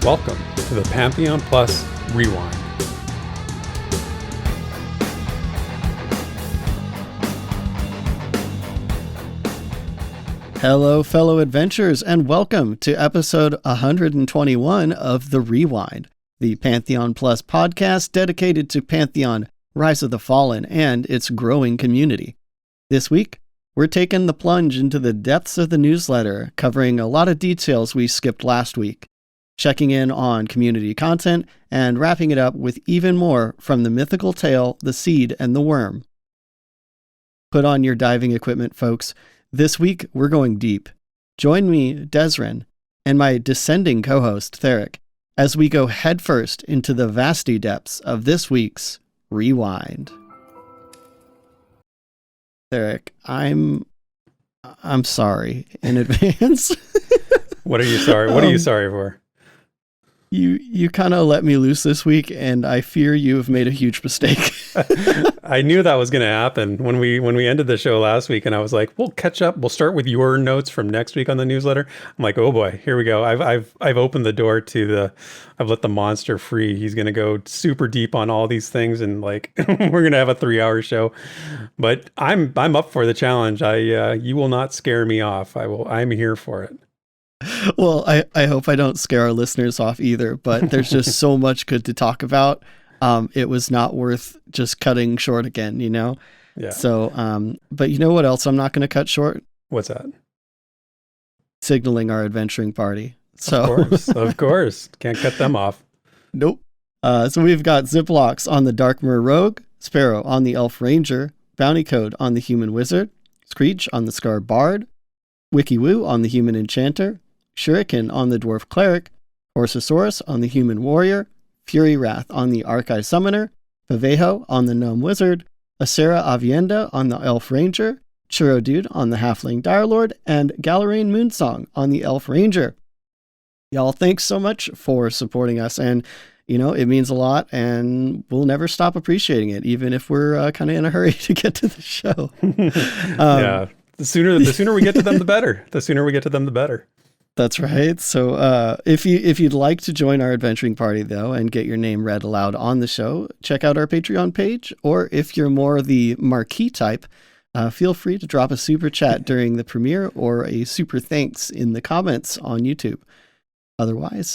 Welcome to the Pantheon Plus Rewind. Hello, fellow adventurers, and welcome to episode 121 of The Rewind, the Pantheon Plus podcast dedicated to Pantheon, Rise of the Fallen, and its growing community. This week, we're taking the plunge into the depths of the newsletter, covering a lot of details we skipped last week, checking in on community content, and wrapping it up with even more from the mythical tale, The Seed and the Worm. Put on your diving equipment, folks. This week, we're going deep. Join me, Desrin, and my descending co-host, Theric, as we go headfirst into the vasty depths of this week's Rewind. Theric, I'm sorry in advance. What are you sorry? What are you sorry for? You kind of let me loose this week, and I fear you have made a huge mistake. I knew that was going to happen when we ended the show last week, and I was like, "We'll catch up. We'll start with your notes from next week on the newsletter." I'm like, "Oh boy, here we go." I've opened the door to I've let the monster free. He's going to go super deep on all these things, and like we're going to have a 3-hour show. But I'm up for the challenge. You will not scare me off. I'm here for it. Well, I hope I don't scare our listeners off either, but there's just so much good to talk about. It was not worth just cutting short again, you know? Yeah. So, but you know what else I'm not going to cut short? What's that? Signaling our adventuring party. So, of course. Can't cut them off. Nope. So we've got Ziplocks on the Darkmer Rogue, Sparoh on the Elf Ranger, Bounty Code on the Human Wizard, Screech on the Scar Bard, WikiWoo on the Human Enchanter, Shuriken on the Dwarf Cleric, Orsosaurus on the Human Warrior, Fury Wrath on the Archive Summoner, Pavejo on the Gnome Wizard, Acera Avienda on the Elf Ranger, Churro Dude on the Halfling Direlord, and Galarain Moonsong on the Elf Ranger. Y'all, thanks so much for supporting us, and you know, it means a lot, and we'll never stop appreciating it, even if we're kind of in a hurry to get to the show. Yeah, the sooner we get to them, the better. The sooner we get to them, the better. That's right. So if you'd like to join our adventuring party, though, and get your name read aloud on the show, check out our Patreon page. Or if you're more the marquee type, feel free to drop a super chat during the premiere or a super thanks in the comments on YouTube. Otherwise,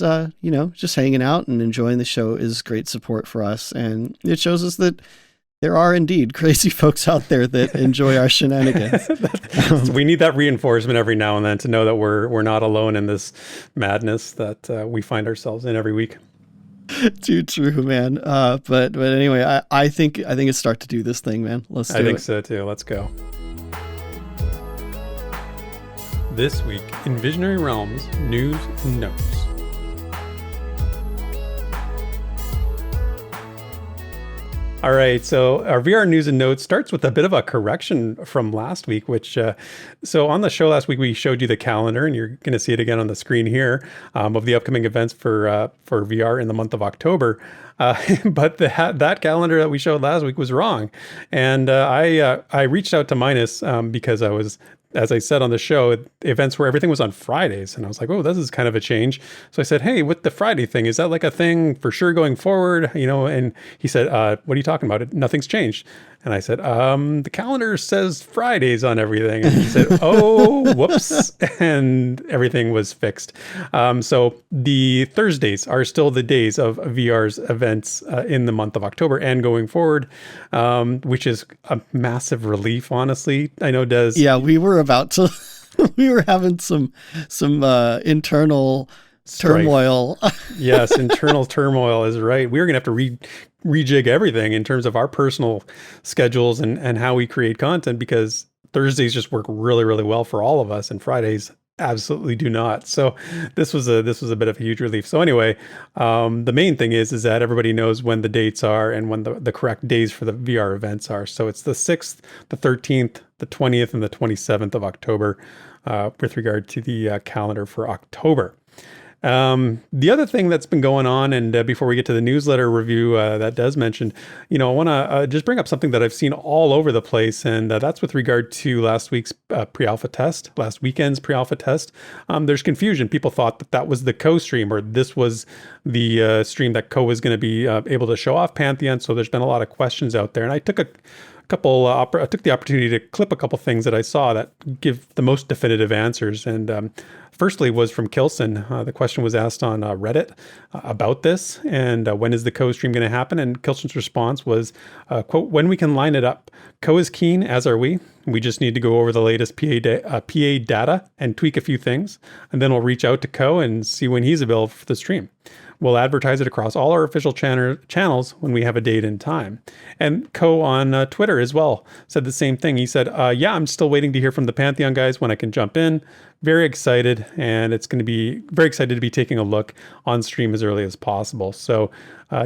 just hanging out and enjoying the show is great support for us. And it shows us that there are indeed crazy folks out there that enjoy our shenanigans. We need that reinforcement every now and then to know that we're not alone in this madness that we find ourselves in every week. Too true, man. But anyway, I think it's start to do this thing, man. Let's do it. I think so too. Let's go. This week in Visionary Realms News and Notes. All right, so our VR news and notes starts with a bit of a correction from last week, which, so on the show last week, we showed you the calendar, and you're going to see it again on the screen here, of the upcoming events for VR in the month of October. But that calendar that we showed last week was wrong. And I reached out to Minus because I was, as I said on the show, events where everything was on Fridays. And I was like, oh, this is kind of a change. So I said, hey, with the Friday thing, is that like a thing for sure going forward? You know, and he said, what are you talking about? Nothing's changed. And I said, the calendar says Fridays on everything. And he said, oh, whoops. And everything was fixed. So the Thursdays are still the days of VR's events in the month of October and going forward, which is a massive relief, honestly. I know, Des. Yeah, we were we were having some internal turmoil. Yes, internal turmoil is right. We're going to have to rejig everything in terms of our personal schedules and how we create content, because Thursdays just work really, really well for all of us, and Fridays absolutely do not. So this was a bit of a huge relief. So anyway, the main thing is that everybody knows when the dates are and when the correct days for the VR events are. So it's the 6th, the 13th, the 20th, and the 27th of October with regard to the calendar for October. The other thing that's been going on, and before we get to the newsletter review that Des mentioned, I want to just bring up something that I've seen all over the place, and that's with regard to last weekend's pre-alpha test. There's confusion. People thought that that was the co-stream, or this was the stream that Co was going to be able to show off Pantheon. So there's been a lot of questions out there, and I took I took the opportunity to clip a couple things that I saw that give the most definitive answers. And firstly was from Kilson. The question was asked on Reddit about this, and when is the Co stream going to happen? And Kilson's response was, quote, "When we can line it up. Co is keen, as are we. We just need to go over the latest PA data and tweak a few things, and then we'll reach out to Co and see when he's available for the stream. We'll advertise it across all our official channels when we have a date and time." And Co on Twitter as well said the same thing. He said, yeah, I'm still waiting to hear from the Pantheon guys when I can jump in. Very excited, and it's going to be very excited to be taking a look on stream as early as possible. So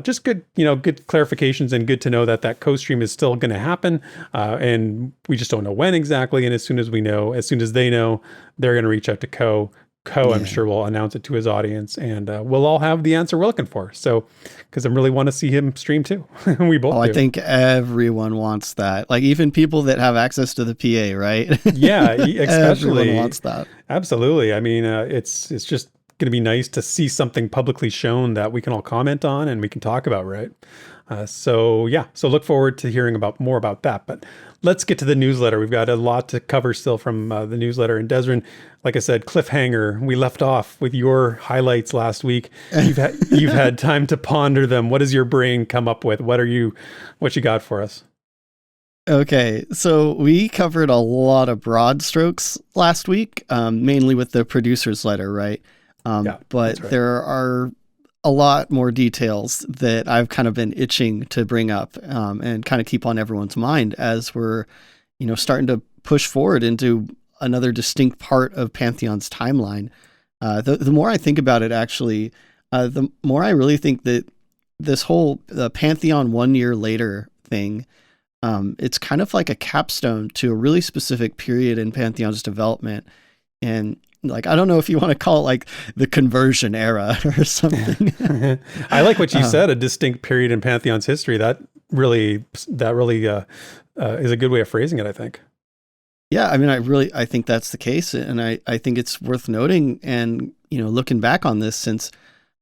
just good, good clarifications, and good to know that that co-stream is still going to happen. And we just don't know when exactly. And as soon as they know, they're going to reach out to Co. I'm sure will announce it to his audience, and we'll all have the answer we're looking for. So, because I really want to see him stream too. We both do. I think everyone wants that. Like even people that have access to the PA, right? Yeah, especially. Everyone wants that. Absolutely. I mean, it's just going to be nice to see something publicly shown that we can all comment on and we can talk about, right? So look forward to hearing more about that. But let's get to the newsletter. We've got a lot to cover still from the newsletter. And Desrin, like I said, cliffhanger. We left off with your highlights last week. You've had time to ponder them. What does your brain come up with? What you got for us? Okay, so we covered a lot of broad strokes last week, mainly with the producer's letter, right? But right. There are a lot more details that I've kind of been itching to bring up and kind of keep on everyone's mind as we're, starting to push forward into another distinct part of Pantheon's timeline. The more I think about it, actually, the more I really think that this whole Pantheon 1 year later thing, it's kind of like a capstone to a really specific period in Pantheon's development. And like, I don't know if you want to call it like the conversion era or something. I like what you said, a distinct period in Pantheon's history. That really is a good way of phrasing it, I think. Yeah, I mean, I think that's the case. And I think it's worth noting and, looking back on this, since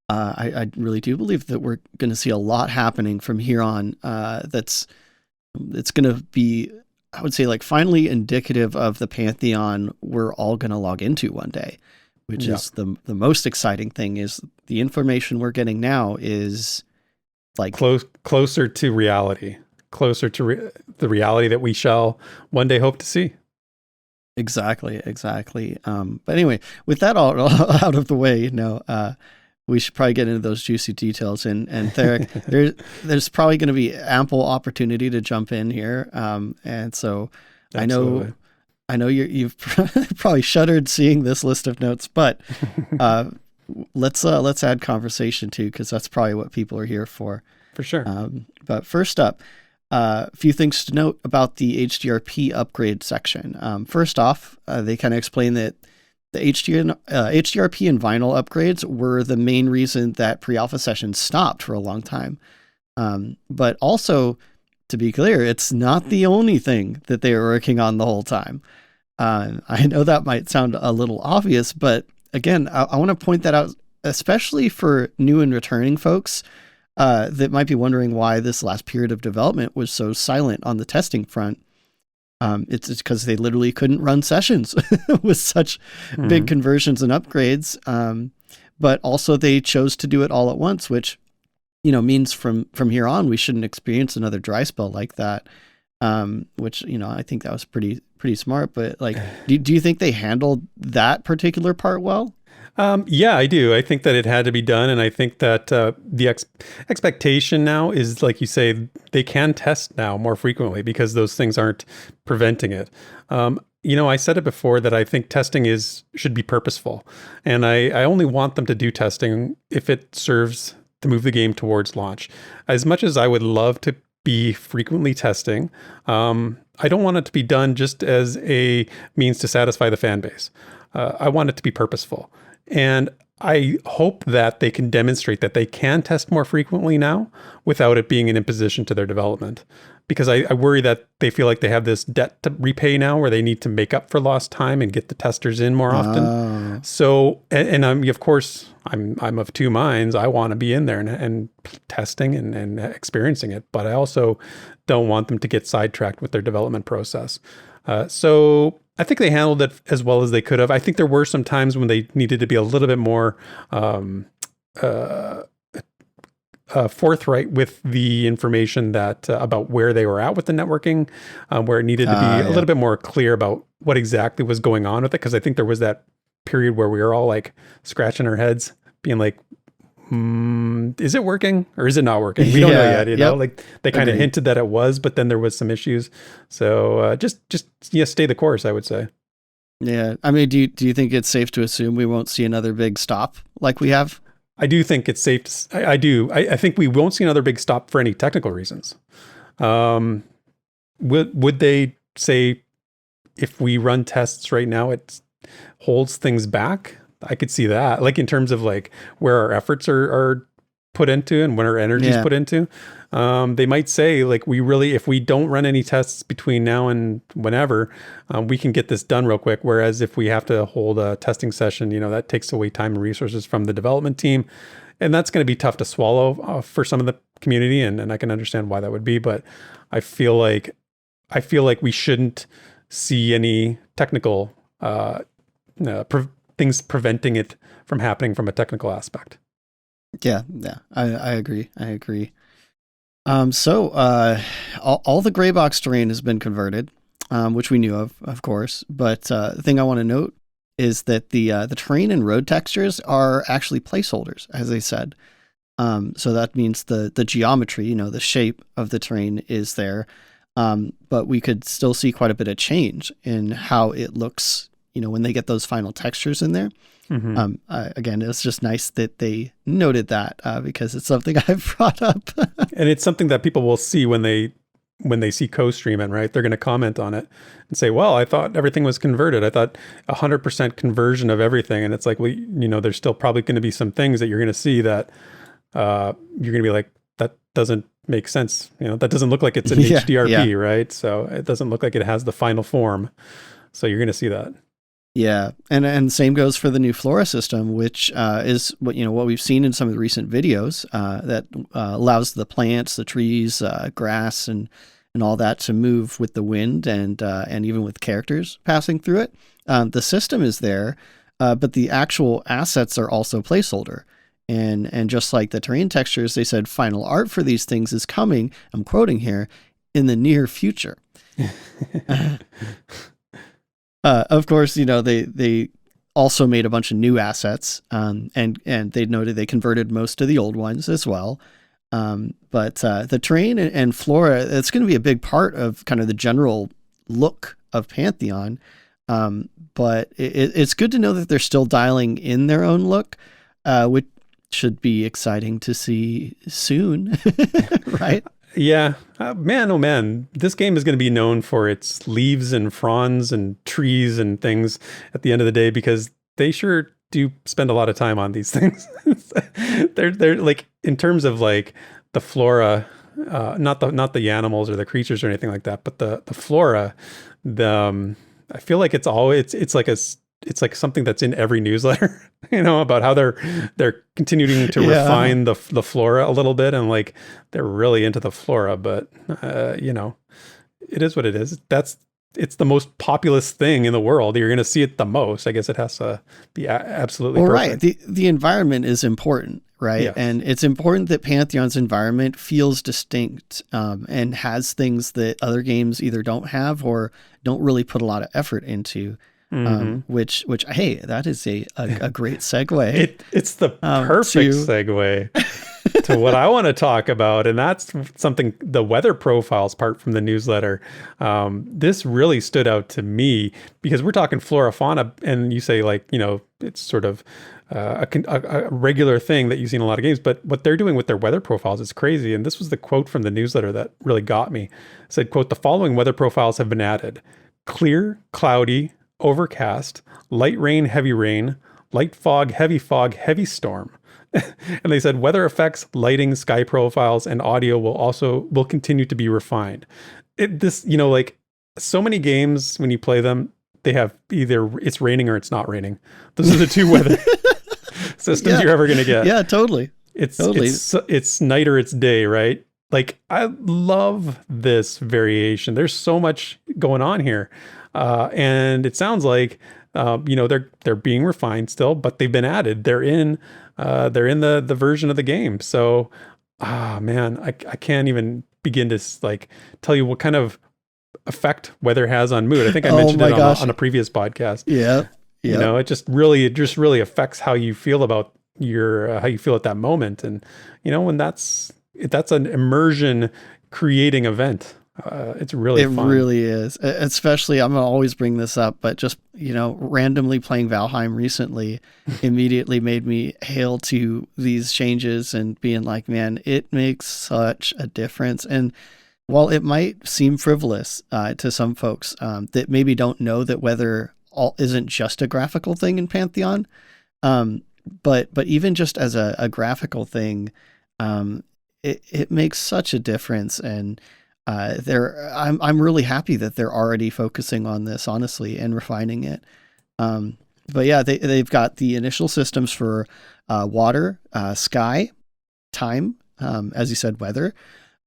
I really do believe that we're going to see a lot happening from here on it's going to be, I would say, like finally indicative of the Pantheon we're all going to log into one day, which is the most exciting thing. Is the information we're getting now is like closer to reality, closer to the reality that we shall one day hope to see. Exactly. But anyway, with that all out of the way, we should probably get into those juicy details. And Theric, there's probably going to be ample opportunity to jump in here. And so Absolutely. I know you've probably shuddered seeing this list of notes, but let's add conversation too, because that's probably what people are here for. For sure. But first up, a few things to note about the HDRP upgrade section. First off, they kind of explain that the HDRP and vinyl upgrades were the main reason that pre-alpha sessions stopped for a long time. But also, to be clear, it's not the only thing that they were working on the whole time. I know that might sound a little obvious, but again, I want to point that out, especially for new and returning folks that might be wondering why this last period of development was so silent on the testing front. It's because they literally couldn't run sessions with such big conversions and upgrades. But also they chose to do it all at once, which, means from here on, we shouldn't experience another dry spell like that. Which, I think that was pretty smart. But like, do you think they handled that particular part well? Yeah, I do. I think that it had to be done. And I think that the expectation now is, like you say, they can test now more frequently because those things aren't preventing it. I said it before that I think testing should be purposeful. And I only want them to do testing if it serves to move the game towards launch. As much as I would love to be frequently testing, I don't want it to be done just as a means to satisfy the fan base. I want it to be purposeful. And I hope that they can demonstrate that they can test more frequently now without it being an imposition to their development. Because I worry that they feel like they have this debt to repay now where they need to make up for lost time and get the testers in more often. So, and I'm, of course, I'm of two minds. I want to be in there and testing and experiencing it, but I also don't want them to get sidetracked with their development process. So I think they handled it as well as they could have. I think there were some times when they needed to be a little bit more forthright with the information that about where they were at with the networking, where it needed to be a little bit more clear about what exactly was going on with it. Because I think there was that period where we were all like scratching our heads, being like, is it working or is it not working? We don't know yet, you know, like they kind of hinted that it was, but then there was some issues. So just stay the course, I would say. Yeah. I mean, do you think it's safe to assume we won't see another big stop like we have? I do think it's safe to, I do. I think we won't see another big stop for any technical reasons. Would they say if we run tests right now, it holds things back? I could see that, like in terms of like where our efforts are put into and when our energy is put into. They might say like, if we don't run any tests between now and whenever, we can get this done real quick. Whereas if we have to hold a testing session, you know, that takes away time and resources from the development team. And that's going to be tough to swallow for some of the community. And I can understand why that would be, but I feel like we shouldn't see any technical, things preventing it from happening from a technical aspect. Yeah, I agree. So all the gray box terrain has been converted, which we knew of course. But the thing I want to note is that the terrain and road textures are actually placeholders, as they said. So that means the geometry, you know, the shape of the terrain is there, but we could still see quite a bit of change in how it looks, you know, when they get those final textures in there. Mm-hmm. Again, it's just nice that they noted that because it's something I've brought up. And it's something that people will see when they see co-stream it, right? They're going to comment on it and say, well, I thought everything was converted. I thought 100% conversion of everything. And it's like, well, you know, there's still probably going to be some things that you're going to see that you're going to be like, that doesn't make sense. You know, that doesn't look like it's an HDRP, right? So it doesn't look like it has the final form. So you're going to see that. Yeah, and same goes for the new Flora system, which is what we've seen in some of the recent videos that allows the plants, the trees, grass, and all that to move with the wind and even with characters passing through it. The system is there, but the actual assets are also placeholder. And just like the terrain textures, they said final art for these things is coming. I'm quoting here, in the near future. Of course, you know, they also made a bunch of new assets, and they noted they converted most of the old ones as well. But the terrain and flora, it's going to be a big part of kind of the general look of Pantheon. But it's good to know that they're still dialing in their own look, which should be exciting to see soon, right? Yeah, man, oh man, this game is going to be known for its leaves and fronds and trees and things at the end of the day, because they sure do spend a lot of time on these things. they're like, in terms of like the flora, not the animals or the creatures or anything like that, but the flora, I feel like it's like something that's in every newsletter, you know, about how they're continuing to refine the flora a little bit, and like they're really into the flora. But you know, it is what it is. It's the most populous thing in the world. You're going to see it the most. I guess it has to be absolutely perfect. Right. The environment is important, right? Yes. And it's important that Pantheon's environment feels distinct and has things that other games either don't have or don't really put a lot of effort into. Mm-hmm. Which hey, that is a great segue. It's the perfect segue to what I want to talk about, and that's something, the weather profiles part from the newsletter. This really stood out to me because we're talking flora fauna, and you say like, you know, it's sort of a regular thing that you see in a lot of games, but what they're doing with their weather profiles is crazy. And this was the quote from the newsletter that really got me. It said, quote, "The following weather profiles have been added: clear, cloudy, overcast, light rain, heavy rain, light fog, heavy storm. And they said weather effects, lighting, sky profiles, and audio will continue to be refined. Like so many games, when you play them, they have either it's raining or it's not raining. Those are the two weather systems you're ever going to get. Yeah, totally. It's night or it's day, right? Like, I love this variation. There's so much going on here. And it sounds like, they're being refined still, but they've been added. They're in the version of the game. So, man, I can't even begin to like tell you what kind of effect weather has on mood. I think I mentioned it on a previous podcast. Yeah. It just really affects how you feel about how you feel at that moment. And, when that's an immersion creating event. It's really fun. It really is. Especially, I'm going to always bring this up, but just, randomly playing Valheim recently immediately made me hail to these changes and being like, man, it makes such a difference. And while it might seem frivolous to some folks that maybe don't know that weather isn't just a graphical thing in Pantheon, but even just as a graphical thing, it makes such a difference. And I'm really happy that they're already focusing on this, honestly, and refining it. But yeah, they've got the initial systems for water, sky, time, as you said, weather.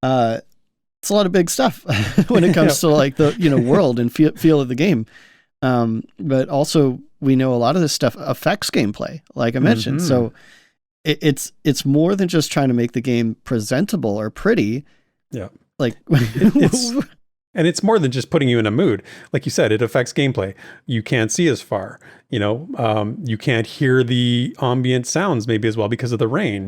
It's a lot of big stuff when it comes to like the world and feel of the game. But also we know a lot of this stuff affects gameplay, like I mentioned. Mm-hmm. So it's more than just trying to make the game presentable or pretty. Yeah. Like and it's more than just putting you in a mood. Like you said, it affects gameplay. You can't see as far, you can't hear the ambient sounds maybe as well because of the rain,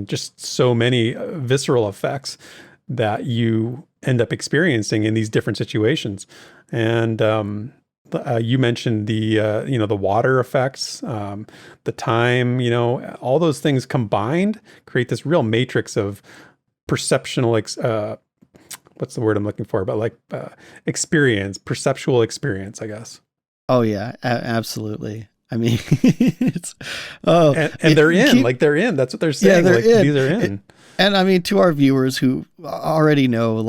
just so many visceral effects that you end up experiencing in these different situations. And, you mentioned the water effects, the time, all those things combined create this real matrix of perceptual, what's the word I'm looking for? But experience, perceptual experience, I guess. Oh yeah, absolutely. I mean, they're in. That's what they're saying. Yeah, these are in. And I mean, to our viewers who already know,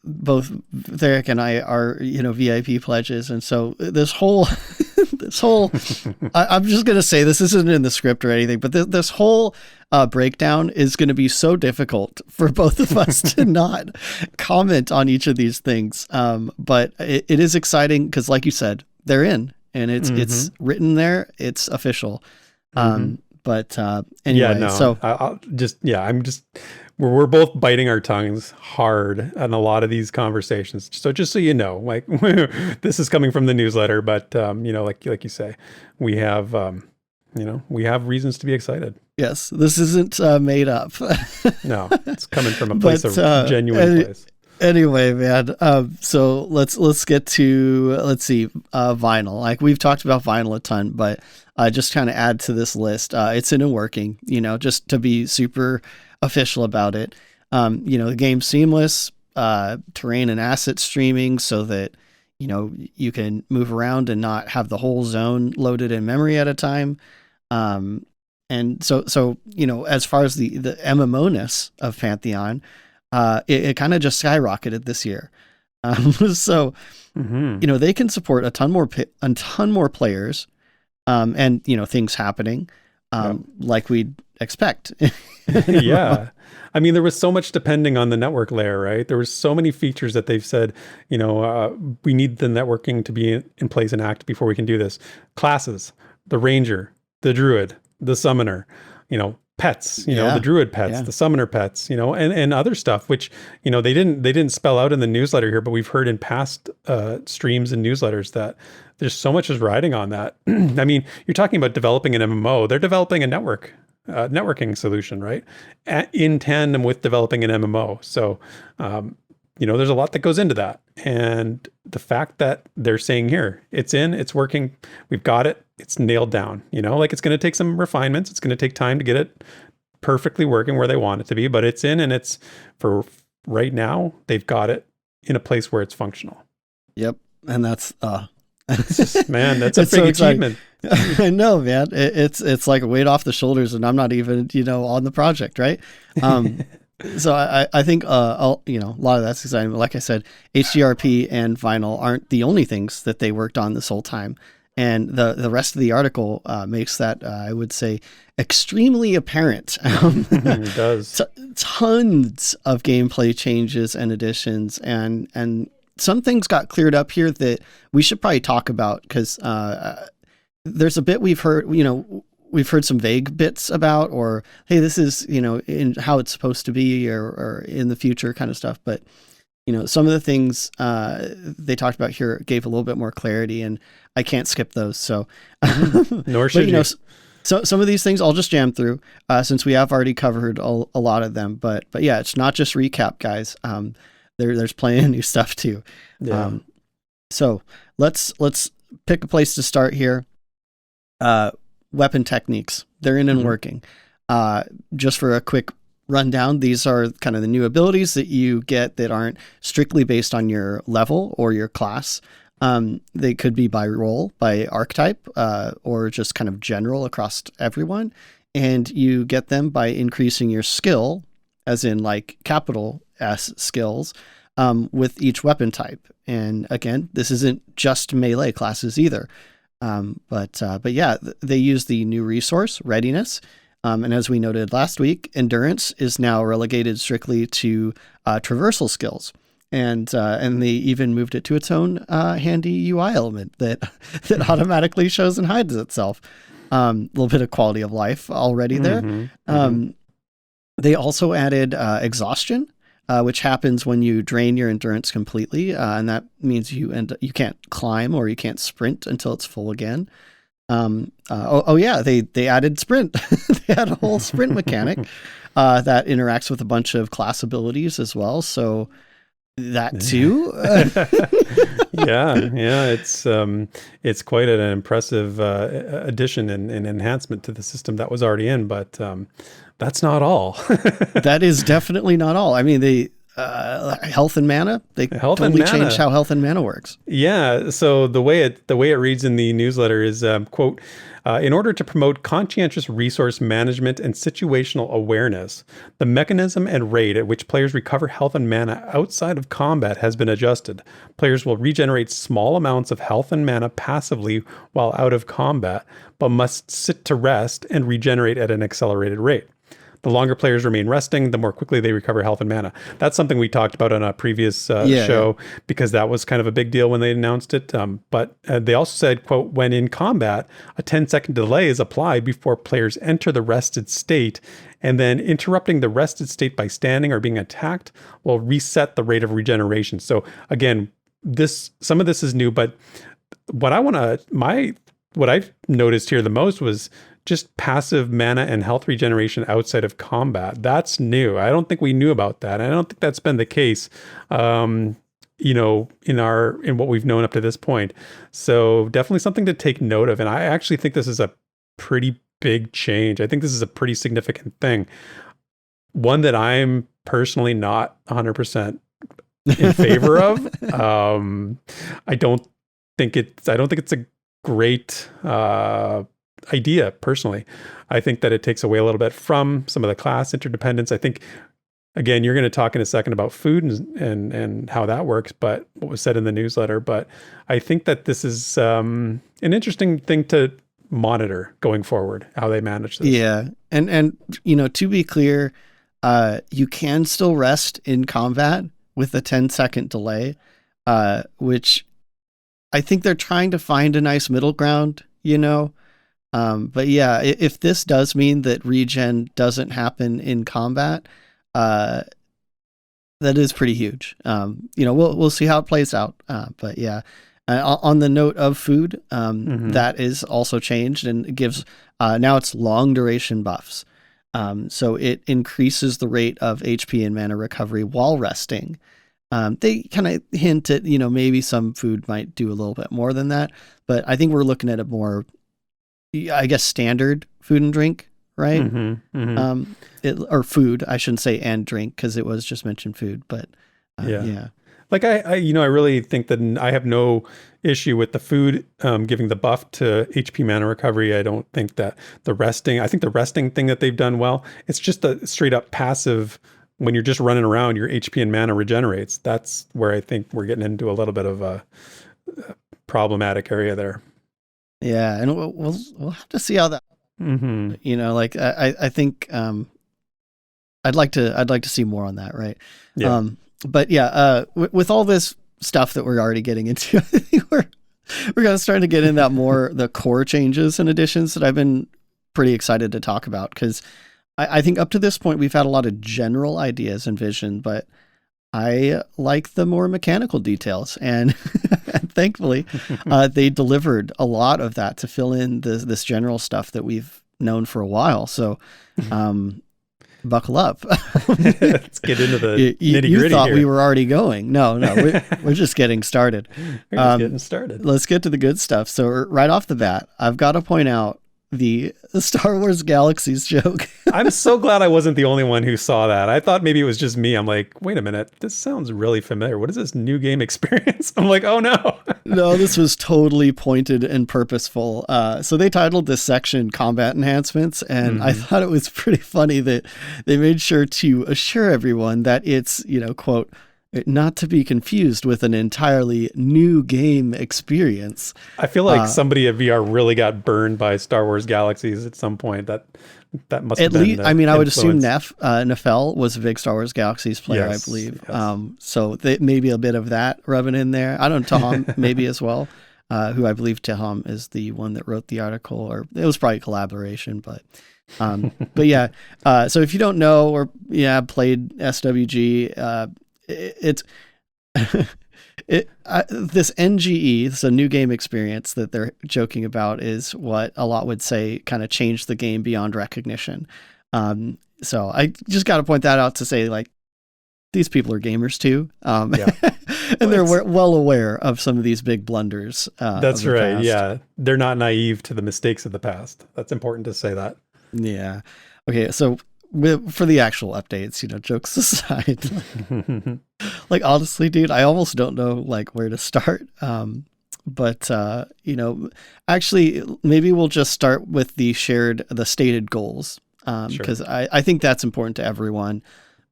both Theric and I are, VIP pledges. And so this whole, I'm just going to say this isn't in the script or anything, but this whole breakdown is going to be so difficult for both of us to not comment on each of these things. But it is exciting because, like you said, they're in and it's written there. It's official. But anyway, we're both biting our tongues hard on a lot of these conversations. So just so you know, this is coming from the newsletter, but like you say, we have reasons to be so yes, this isn't made up. No, it's coming from a place of genuine place. Anyway, man. So let's get to vinyl. Like we've talked about vinyl a ton, but just kind of add to this list. It's in a working. Just to be super official about it. The game's seamless, terrain and asset streaming, so that you can move around and not have the whole zone loaded in memory at a time. And so as far as the MMO-ness of Pantheon. It kind of just skyrocketed this year. So, they can support a ton more players, and, things happening, like we'd expect. Yeah. I mean, there was so much depending on the network layer, right? There was so many features that they've said, we need the networking to be in place and act before we can do this. Classes, the ranger, the druid, the summoner, pets, the druid pets, the summoner pets, and other stuff, which, they didn't spell out in the newsletter here, but we've heard in past streams and newsletters that there's so much is riding on that. I mean, you're talking about developing an MMO. They're developing a networking solution, right? In tandem with developing an MMO. So, there's a lot that goes into that. And the fact that they're saying here, it's in, it's working, we've got it, it's nailed down, it's going to take some refinements. It's going to take time to get it perfectly working where they want it to be, but it's in, and it's for right now, they've got it in a place where it's functional. Yep. And that's It's just, man, that's a It's big so exciting. achievement. I know, man. It's like a weight off the shoulders, and I'm not even, on the project, right? So I think, a lot of that's exciting. But like I said, HDRP and vinyl aren't the only things that they worked on this whole time. And the rest of the article makes that, I would say, extremely apparent. It does. Tons of gameplay changes and additions, and some things got cleared up here that we should probably talk about, because there's a bit we've heard, we've heard some vague bits about, or, hey, this is, in how it's supposed to be, or in the future kind of stuff. But, some of the things they talked about here gave a little bit more clarity, and I can't skip those. So, Nor should you. So some of these things I'll just jam through, since we have already covered a lot of them. But yeah, it's not just recap, guys. There's plenty of new stuff too. Yeah. So let's pick a place to start here. Weapon techniques, they're in and working. Just for a quick rundown, these are kind of the new abilities that you get that aren't strictly based on your level or your class. They could be by role, by archetype, or just kind of general across everyone. And you get them by increasing your skill, as in like capital S skills, with each weapon type. And again, this isn't just melee classes either. But yeah, they use the new resource, readiness. And as we noted last week, endurance is now relegated strictly to traversal skills. And they even moved it to its own handy UI element that automatically shows and hides itself. A little bit of quality of life already there. They also added exhaustion, which happens when you drain your endurance completely, and that means you can't climb or you can't sprint until it's full again. They added sprint. They had a whole sprint mechanic that interacts with a bunch of class abilities as well. So that too. Yeah, it's quite an impressive addition and enhancement to the system that was already in, but that's not all. That is definitely not all. I mean, the health and mana, they totally changed how health and mana works. Yeah, so the way it reads in the newsletter is, quote, in order to promote conscientious resource management and situational awareness, the mechanism and rate at which players recover health and mana outside of combat has been adjusted. Players will regenerate small amounts of health and mana passively while out of combat, but must sit to rest and regenerate at an accelerated rate. The longer players remain resting, the more quickly they recover health and mana. That's something we talked about on a previous show, because that was kind of a big deal when they announced it. But they also said, quote, when in combat, a 10-second delay is applied before players enter the rested state, and then interrupting the rested state by standing or being attacked will reset the rate of regeneration. So again, some of this is new, but what I've noticed here the most was just passive mana and health regeneration outside of combat. That's new. I don't think we knew about that. I don't think that's been the case, in what we've known up to this point. So definitely something to take note of. And I actually think this is a pretty big change. I think this is a pretty significant thing. One that I'm personally not 100% in favor of. I don't think it's a great idea personally. I think that it takes away a little bit from some of the class interdependence. I think, again, you're going to talk in a second about food and how that works, but what was said in the newsletter. But I think that this is an interesting thing to monitor going forward, how they manage this. Yeah. And to be clear, you can still rest in combat with a 10-second delay, which I think they're trying to find a nice middle ground, But yeah, if this does mean that regen doesn't happen in combat, that is pretty huge. We'll see how it plays out. But yeah, on the note of food, that is also changed, and it gives, now it's long duration buffs. So it increases the rate of HP and mana recovery while resting. They kind of hint at, maybe some food might do a little bit more than that, but I think we're looking at a more, I guess, standard food and drink, right? Mm-hmm. Or food, I shouldn't say and drink, because it was just mentioned food, but yeah. Like I really think that I have no issue with the food giving the buff to HP mana recovery. I don't think that I think the resting thing that they've done well, it's just a straight up passive. When you're just running around, your HP and mana regenerates. That's where I think we're getting into a little bit of a problematic area there. Yeah, and we'll have to see how that. Mm-hmm. You know, like I think I'd like to see more on that, right? Yeah. But yeah, with all this stuff that we're already getting into, I think we're gonna start to get in that more the core changes and additions that I've been pretty excited to talk about, because I think up to this point we've had a lot of general ideas and vision, but I like the more mechanical details, and thankfully they delivered a lot of that to fill in this general stuff that we've known for a while. So buckle up. Let's get into the nitty gritty. You thought here. We were already going. No, we're just getting started. We're just getting started. Let's get to the good stuff. So right off the bat, I've got to point out the Star Wars Galaxies joke. I'm so glad I wasn't the only one who saw that. I thought maybe it was just me. I'm like, wait a minute, this sounds really familiar. What is this new game experience? I'm like, oh no. No, this was totally pointed and purposeful. So they titled this section Combat Enhancements, and I thought it was pretty funny that they made sure to assure everyone that it's, quote, not to be confused with an entirely new game experience. I feel like somebody at VR really got burned by Star Wars Galaxies at some point. That must have been I would assume Nefel was a big Star Wars Galaxies player, yes, I believe. Yes. So maybe a bit of that rubbing in there. I don't know, Taham maybe as well, who I believe Taham is the one that wrote the article, or it was probably a collaboration, but yeah. So if you don't know or played SWG, it's this NGE, this a new game experience that they're joking about, is what a lot would say kind of changed the game beyond recognition. So I just got to point that out to say, like, these people are gamers too. And they're well aware of some of these big blunders. That's right. Past. Yeah. They're not naive to the mistakes of the past. That's important to say that. Yeah. Okay. So for the actual updates, jokes aside, like honestly, dude, I almost don't know like where to start. But actually maybe we'll just start with the stated goals. Because I think that's important to everyone.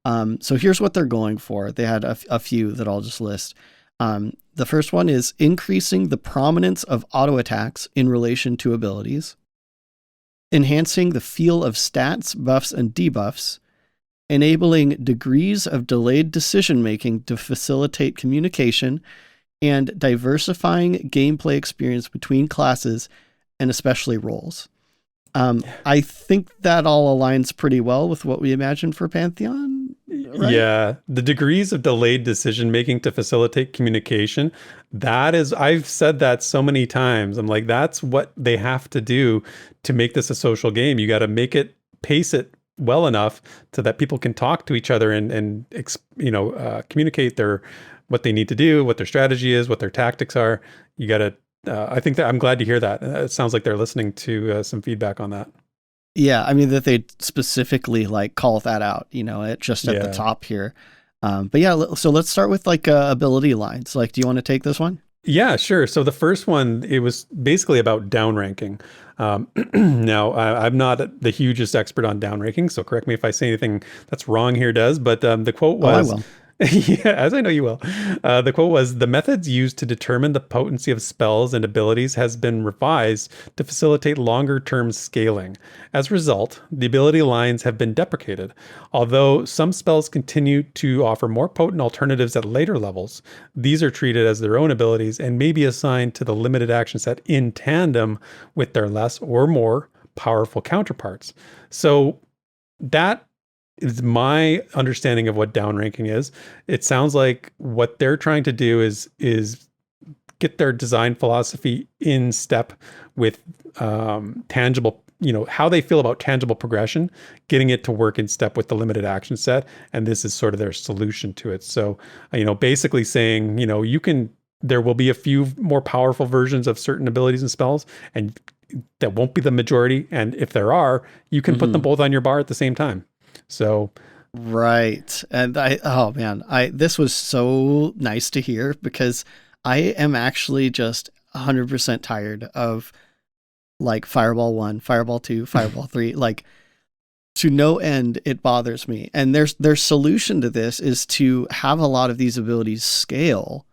So here's what they're going for. They had a few that I'll just list. The first one is increasing the prominence of auto attacks in relation to abilities, enhancing the feel of stats, buffs, and debuffs, enabling degrees of delayed decision-making to facilitate communication, and diversifying gameplay experience between classes and especially roles. I think that all aligns pretty well with what we imagined for Pantheon. Right? Yeah. The degrees of delayed decision-making to facilitate communication. I've said that so many times. I'm like, that's what they have to do to make this a social game. You got to pace it well enough so that people can talk to each other and communicate what they need to do, what their strategy is, what their tactics are. You got to, I think that I'm glad to hear that. It sounds like they're listening to some feedback on that. Yeah, I mean that they specifically like call that out, at the top here. But yeah, so let's start with like ability lines. Like, do you want to take this one? Yeah, sure. So the first one, it was basically about downranking. Now, I'm not the hugest expert on downranking, so correct me if I say anything that's wrong here, Des. But the quote was, I will. Yeah, as I know you will. The quote was, the methods used to determine the potency of spells and abilities has been revised to facilitate longer-term scaling. As a result, the ability lines have been deprecated. Although some spells continue to offer more potent alternatives at later levels, these are treated as their own abilities and may be assigned to the limited action set in tandem with their less or more powerful counterparts. So that is my understanding of what downranking is. It sounds like what they're trying to do is get their design philosophy in step with tangible, how they feel about tangible progression, getting it to work in step with the limited action set. And this is sort of their solution to it. So, basically saying, there will be a few more powerful versions of certain abilities and spells, and that won't be the majority. And if there are, you can put them both on your bar at the same time. So Right. And oh man, this was so nice to hear because I am actually just 100% tired of like Fireball 1, Fireball 2, Fireball 3, like to no end it bothers me. And their solution to this is to have a lot of these abilities scale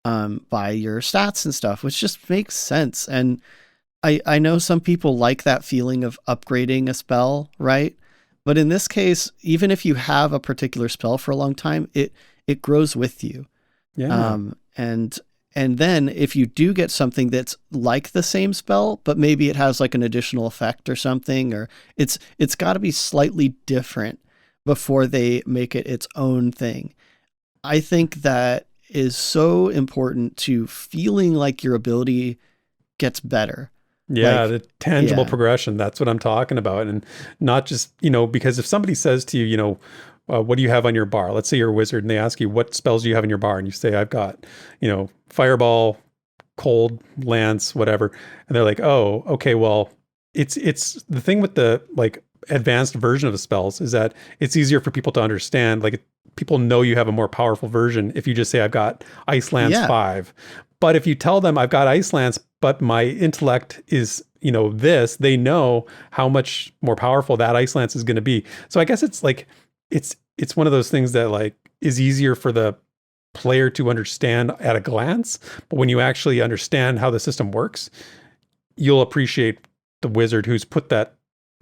by your stats and stuff, which just makes sense. And I know some people like that feeling of upgrading a spell, right? But in this case, even if you have a particular spell for a long time, it grows with you. Yeah. And then if you do get something that's like the same spell, but maybe it has like an additional effect or something, or it's got to be slightly different before they make it its own thing. I think that is so important to feeling like your ability gets better. Yeah, Like, the tangible yeah. progression. That's what I'm talking about. And not just, you know, because if somebody says to you, you know, what do you have on your bar? Let's say you're a wizard and they ask you, what spells do you have in your bar? And you say, I've got, you know, Fireball, Cold, Lance, whatever. And they're like, oh, okay, well, it's the thing with the like advanced version of the spells is that it's easier for people to understand. Like people know you have a more powerful version if you just say, I've got Ice Lance 5. But if you tell them I've got Ice Lance, but my intellect is, you know, this, they know how much more powerful that Ice Lance is going to be. So I guess it's like, it's one of those things that like is easier for the player to understand at a glance. But when you actually understand how the system works, you'll appreciate the wizard who's put that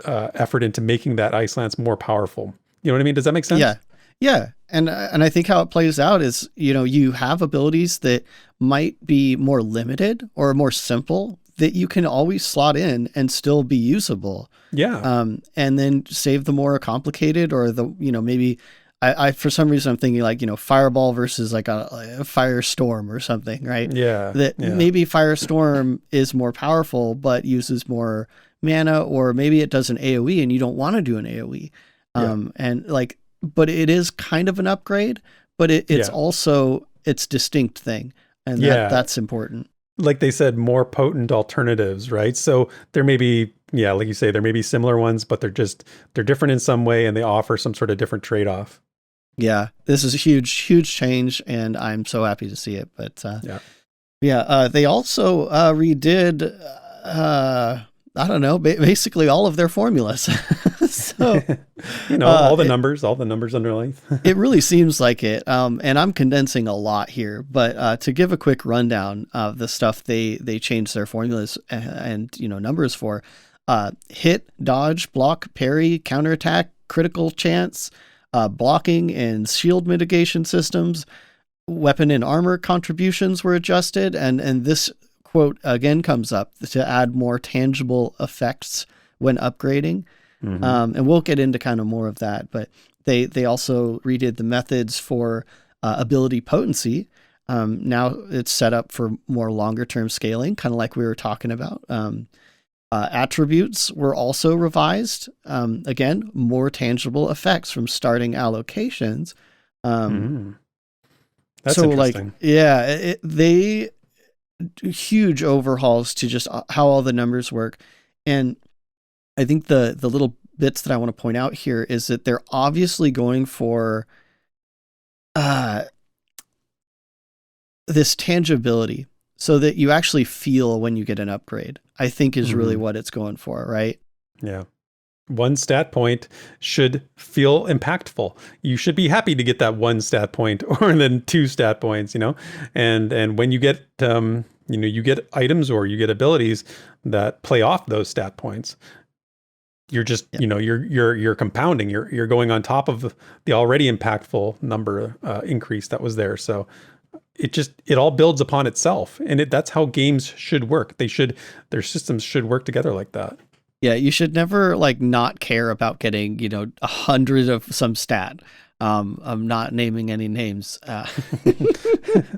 effort into making that Ice Lance more powerful. You know what I mean? Does that make sense? Yeah. Yeah. And I think how it plays out is, you know, you have abilities that might be more limited or more simple that you can always slot in and still be usable. Yeah. And then save the more complicated or the, you know, maybe I for some reason I'm thinking like, you know, Fireball versus like a Firestorm or something, right? Yeah. That maybe Firestorm is more powerful, but uses more mana, or maybe it does an AoE and you don't want to do an AoE. And like, but it is kind of an upgrade, but it's also its distinct thing. And that's important. Like they said, more potent alternatives, right? So there may be, like you say, there may be similar ones, but they're different in some way and they offer some sort of different trade-off. Yeah, this is a huge change and I'm so happy to see it. But they also redid, I don't know, basically all of their formulas. So, you know, all the numbers underneath. It really seems like it. And I'm condensing a lot here, but to give a quick rundown of the stuff they changed their formulas and you know, numbers for, hit, dodge, block, parry, counterattack, critical chance, blocking and shield mitigation systems, weapon and armor contributions were adjusted. And this quote again comes up to add more tangible effects when upgrading. And we'll get into kind of more of that, but they also redid the methods for ability potency. Now it's set up for more longer term scaling, kind of like we were talking about. Attributes were also revised. Again, more tangible effects from starting allocations. That's so interesting. Like, they huge overhauls to just how all the numbers work. And I think the little bits that I want to point out here is that they're obviously going for this tangibility so that you actually feel when you get an upgrade, I think is really what it's going for, right? Yeah. One stat point should feel impactful. You should be happy to get that one stat point or then 2 stat points, you know? And when you get, you get items or you get abilities that play off those stat points, you're just, you're compounding, you're going on top of the already impactful number increase that was there. So it all builds upon itself. And that's how games should work. Their systems should work together like that. Yeah. You should never like not care about getting, 100 of some stat. I'm not naming any names.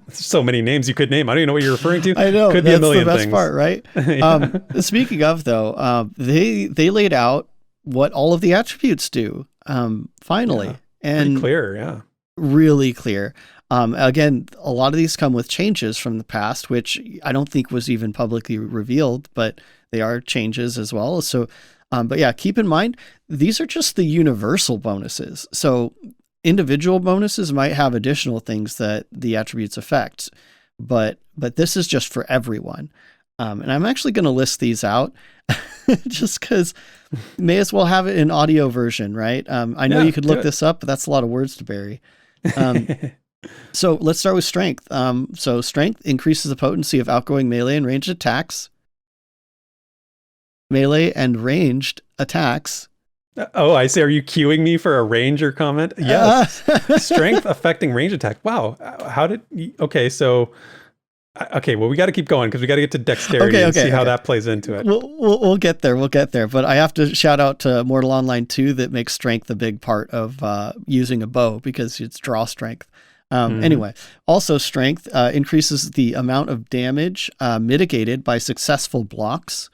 So many names you could name. I don't even know what you're referring to. I know. Could That's be a million the best things. part, right? Speaking of though, they laid out what all of the attributes do. Finally, and pretty clear. Yeah. Really clear. Again, a lot of these come with changes from the past, which I don't think was even publicly revealed, but they are changes as well. So But yeah, keep in mind, these are just the universal bonuses. So individual bonuses might have additional things that the attributes affect, but this is just for everyone. And I'm actually going to list these out just because may as well have it in audio version, right? I know you could look this up, but that's a lot of words to bury. So let's start with strength. So strength increases the potency of outgoing melee and ranged attacks. Melee and ranged attacks. Oh, I see. Are you queuing me for a ranger comment? Yes. Strength affecting range attack. Wow. Okay, well, we got to keep going because we got to get to dexterity and see how that plays into it. We'll get there. We'll get there. But I have to shout out to Mortal Online 2 that makes strength a big part of using a bow because it's draw strength. Anyway, also strength increases the amount of damage mitigated by successful blocks.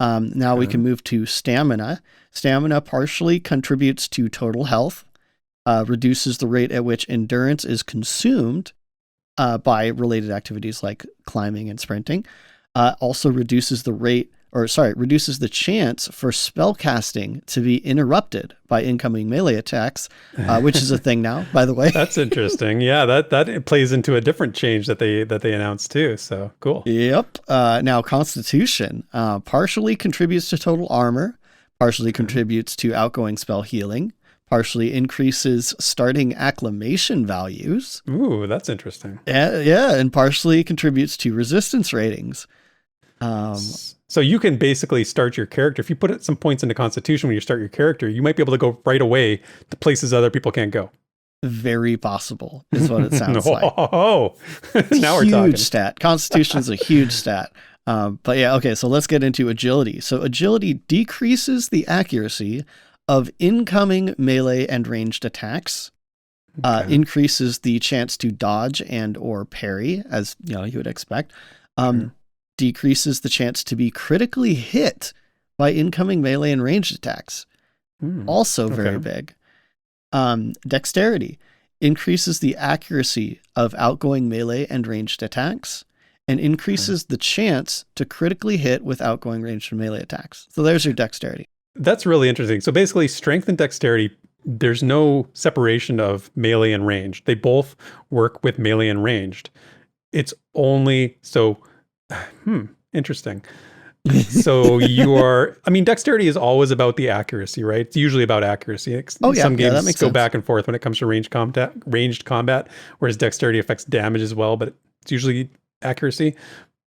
Now we can move to stamina. Stamina partially contributes to total health, reduces the rate at which endurance is consumed by related activities like climbing and sprinting. Also reduces the chance for spell casting to be interrupted by incoming melee attacks, which is a thing now, by the way. That's interesting. Yeah, that plays into a different change that they announced too. So cool. Yep. Now Constitution partially contributes to total armor, partially contributes to outgoing spell healing, partially increases starting acclamation values. Ooh, that's interesting. Yeah, and partially contributes to resistance ratings. So you can basically start your character. If you put some points into Constitution when you start your character, you might be able to go right away to places other people can't go. Very possible is what it sounds like. Oh, now we're talking. Huge stat. Constitution is a huge stat. But yeah, okay, so let's get into agility. So agility decreases the accuracy of incoming melee and ranged attacks, increases the chance to dodge and or parry, as you would expect, decreases the chance to be critically hit by incoming melee and ranged attacks. Also very big. Dexterity increases the accuracy of outgoing melee and ranged attacks and increases the chance to critically hit with outgoing ranged and melee attacks. So there's your dexterity. That's really interesting. So basically, strength and dexterity, there's no separation of melee and ranged. They both work with melee and ranged. It's only interesting. So dexterity is always about the accuracy, right? It's usually about accuracy. Some games go back and forth when it comes to ranged combat, whereas dexterity affects damage as well, but it's usually accuracy.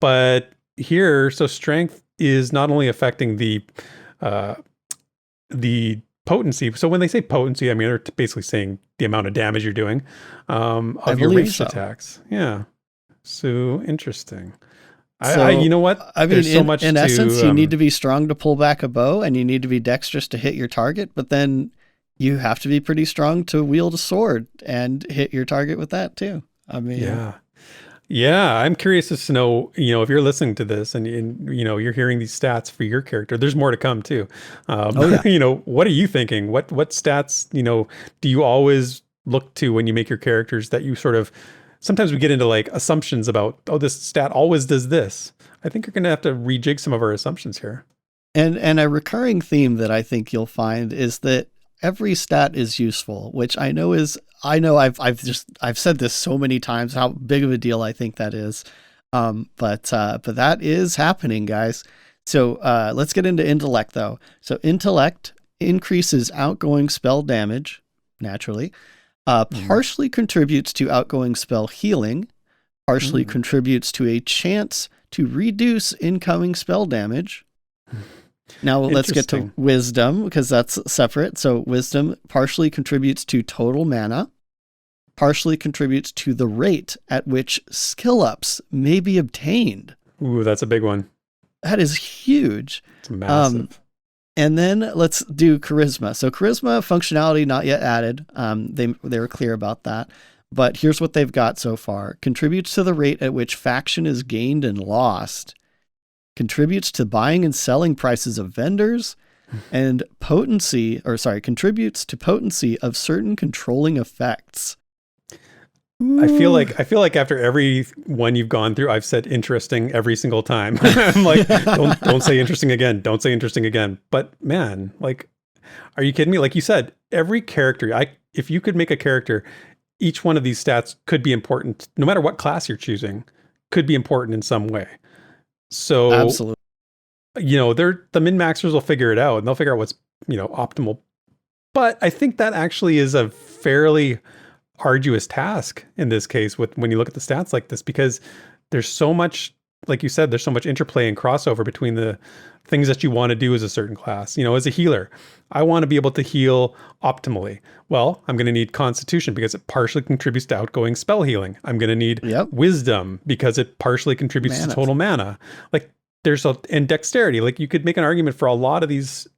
But here, so strength is not only affecting the potency. So when they say potency, I mean, they're basically saying the amount of damage you're doing of your ranged attacks. Yeah. So interesting. You know what? I mean, in essence, you need to be strong to pull back a bow and you need to be dexterous to hit your target, but then you have to be pretty strong to wield a sword and hit your target with that too. I mean, yeah. I'm curious as to know, if you're listening to this and you're hearing these stats for your character, there's more to come too. What are you thinking? What stats, do you always look to when you make your characters that you sort of, sometimes we get into like assumptions about, this stat always does this. I think you're going to have to rejig some of our assumptions here. And a recurring theme that I think you'll find is that every stat is useful, which I know I've said this so many times, how big of a deal I think that is. But that is happening, guys. So let's get into intellect though. So intellect increases outgoing spell damage, naturally. Partially contributes to outgoing spell healing, partially contributes to a chance to reduce incoming spell damage. Now let's get to wisdom because that's separate. So wisdom partially contributes to total mana, partially contributes to the rate at which skill ups may be obtained. Ooh, that's a big one. That is huge. It's massive. And then let's do charisma. So charisma functionality not yet added. They were clear about that. But here's what they've got so far. Contributes to the rate at which faction is gained and lost. Contributes to buying and selling prices of vendors. And contributes to potency of certain controlling effects. I feel like after every one you've gone through, I've said interesting every single time. I'm like, don't say interesting again. Don't say interesting again. But man, like, are you kidding me? Like you said, every character, if you could make a character, each one of these stats could be important, no matter what class you're choosing, could be important in some way. So Absolutely. The min-maxers will figure it out and they'll figure out what's, optimal. But I think that actually is a fairly arduous task in this case when you look at the stats like this, because there's so much, like you said, there's so much interplay and crossover between the things that you want to do as a certain class. As a healer, I want to be able to heal optimally. Well, I'm going to need Constitution because it partially contributes to outgoing spell healing. I'm going to need Wisdom because it partially contributes to total mana. Like and Dexterity. Like you could make an argument for a lot of these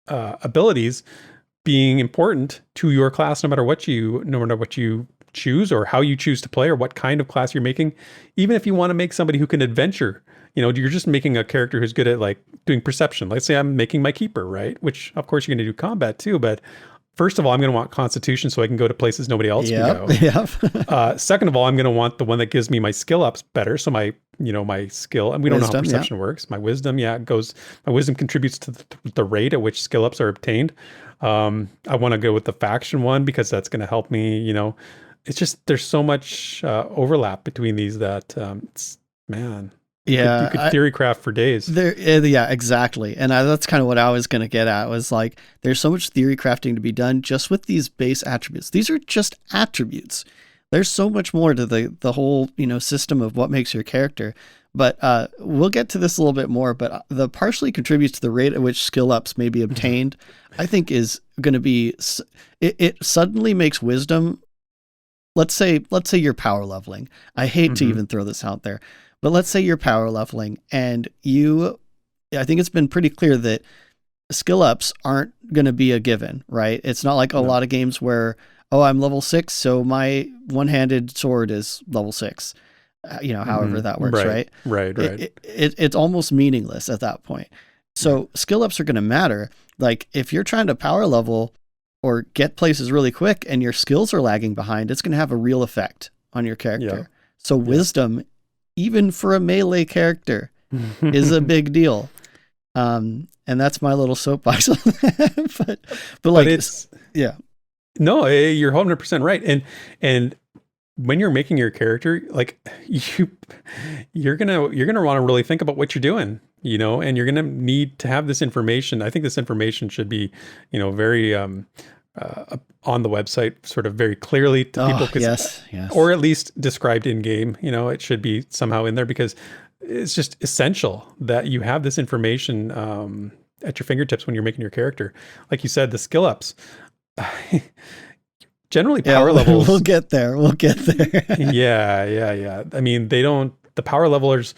abilities being important to your class, no matter what you choose or how you choose to play or what kind of class you're making. Even if you want to make somebody who can adventure, you're just making a character who's good at like doing perception. Let's say I'm making my keeper, right? Which of course you're going to do combat too, but first of all, I'm going to want Constitution so I can go to places nobody else can go. Second of all, I'm going to want the one that gives me my skill ups better. So my skill, and we don't know how perception works. My wisdom, my wisdom contributes to the rate at which skill ups are obtained. I want to go with the faction one because that's going to help me, it's just, there's so much overlap between these that you could theory craft for days. Exactly. And that's kind of what I was going to get at, was like, there's so much theory crafting to be done just with these base attributes. These are just attributes. There's so much more to the whole, system of what makes your character. But we'll get to this a little bit more, but the partially contributes to the rate at which skill ups may be obtained, I think is going to be, it suddenly makes wisdom. Let's say you're power leveling. I hate to even throw this out there, but let's say you're power leveling and I think it's been pretty clear that skill ups aren't going to be a given, right? It's not like a lot of games where, I'm level 6, so my one-handed sword is level 6. However that works, right? Right. It's almost meaningless at that point. So skill ups are going to matter. Like if you're trying to power level or get places really quick and your skills are lagging behind, it's going to have a real effect on your character. Yeah. So wisdom, even for a melee character, is a big deal. And that's my little soapbox on that. but it's No, you're 100% right. And when you're making your character, like you're gonna want to really think about what you're doing, and you're gonna need to have this information. I think this information should be, very on the website, sort of very clearly to people, yes, or at least described in game. It should be somehow in there because it's just essential that you have this information at your fingertips when you're making your character. Like you said, the skill ups. Generally power levels. We'll get there. Yeah. I mean, the power levelers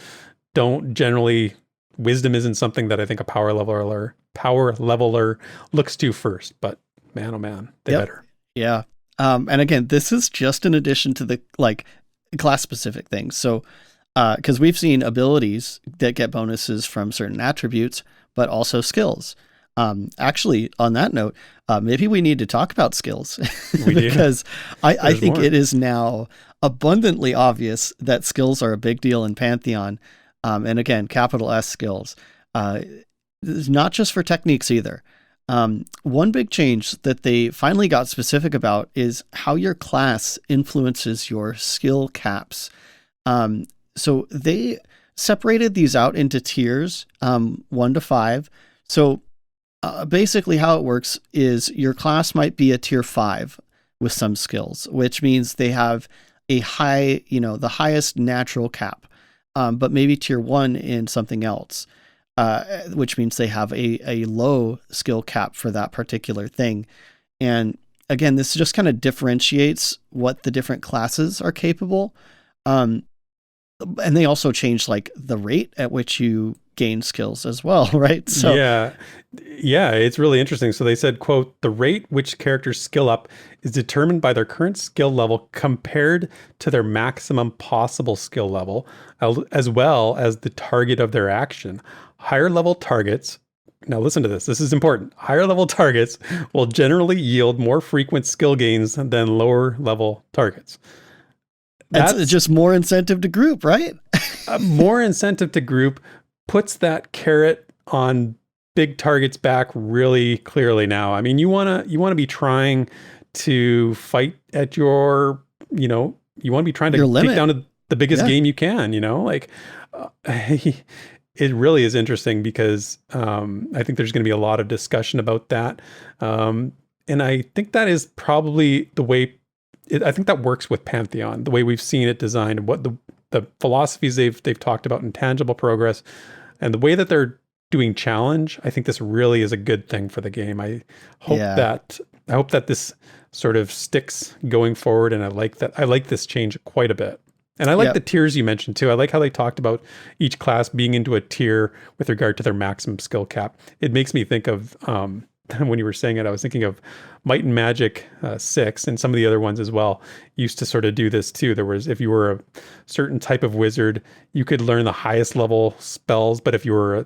don't generally, wisdom isn't something that I think a power leveler looks to first, but man, oh man, they better. Yeah. And again, this is just in addition to the class specific things. So, cause we've seen abilities that get bonuses from certain attributes, but also skills. Actually, on that note, maybe we need to talk about skills because I think it is now abundantly obvious that skills are a big deal in Pantheon. And again, capital S skills, not just for techniques either. One big change that they finally got specific about is how your class influences your skill caps. So they separated these out into tiers, 1 to 5. So basically how it works is your class might be a tier 5 with some skills, which means they have a high, the highest natural cap, but maybe tier 1 in something else, which means they have a low skill cap for that particular thing. And again, this just kind of differentiates what the different classes are capable. And they also change the rate at which you gain skills as well, right? So yeah, it's really interesting. So they said, quote, the rate which characters skill up is determined by their current skill level compared to their maximum possible skill level, as well as the target of their action. Higher level targets, now listen to this is important. Higher level targets will generally yield more frequent skill gains than lower level targets. It's just more incentive to group, right? More incentive to group puts that carrot on big targets back really clearly now. I mean, you want to be trying to fight at your, you want to be trying to take down the biggest game you can, like it really is interesting because I think there's going to be a lot of discussion about that. And I think that is probably the way, I think that works with Pantheon, the way we've seen it designed, and what the philosophies they've talked about, intangible progress, and the way that they're doing challenge. I think this really is a good thing for the game. I hope that this sort of sticks going forward, and I like this change quite a bit. And I like the tiers you mentioned too. I like how they talked about each class being into a tier with regard to their maximum skill cap. It makes me think of when you were saying it, I was thinking of Might and Magic 6 and some of the other ones as well used to sort of do this too. There was, if you were a certain type of wizard, you could learn the highest level spells, but if you were a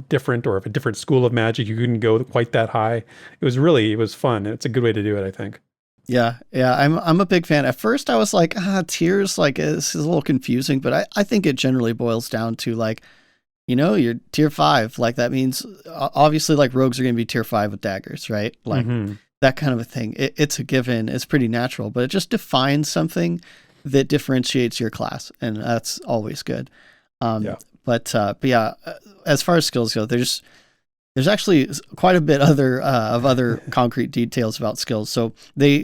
different or of a different school of magic, you couldn't go quite that high. It was fun. It's a good way to do it, I think. Yeah. I'm a big fan. At first I was like, tiers, like this is a little confusing, but I think it generally boils down to like, you're tier 5. Like that means obviously like rogues are going to be tier 5 with daggers, right? Like that kind of a thing. It's a given. It's pretty natural, but it just defines something that differentiates your class, and that's always good. But yeah, as far as skills go, there's actually quite a bit of other concrete details about skills. So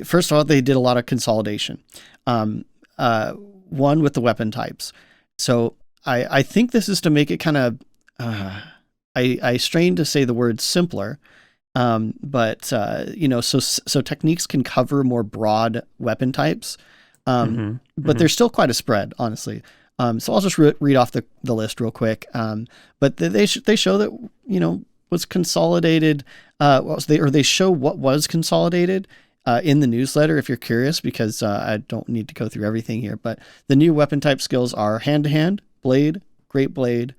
first of all, they did a lot of consolidation. One with the weapon types. So I think this is to make it kind of, I strain to say the word simpler, but so techniques can cover more broad weapon types, but there's still quite a spread, honestly. So I'll just read off the list real quick. But they show that, was consolidated, they show what was consolidated in the newsletter if you're curious, because I don't need to go through everything here, but the new weapon type skills are hand-to-hand, blade, great blade,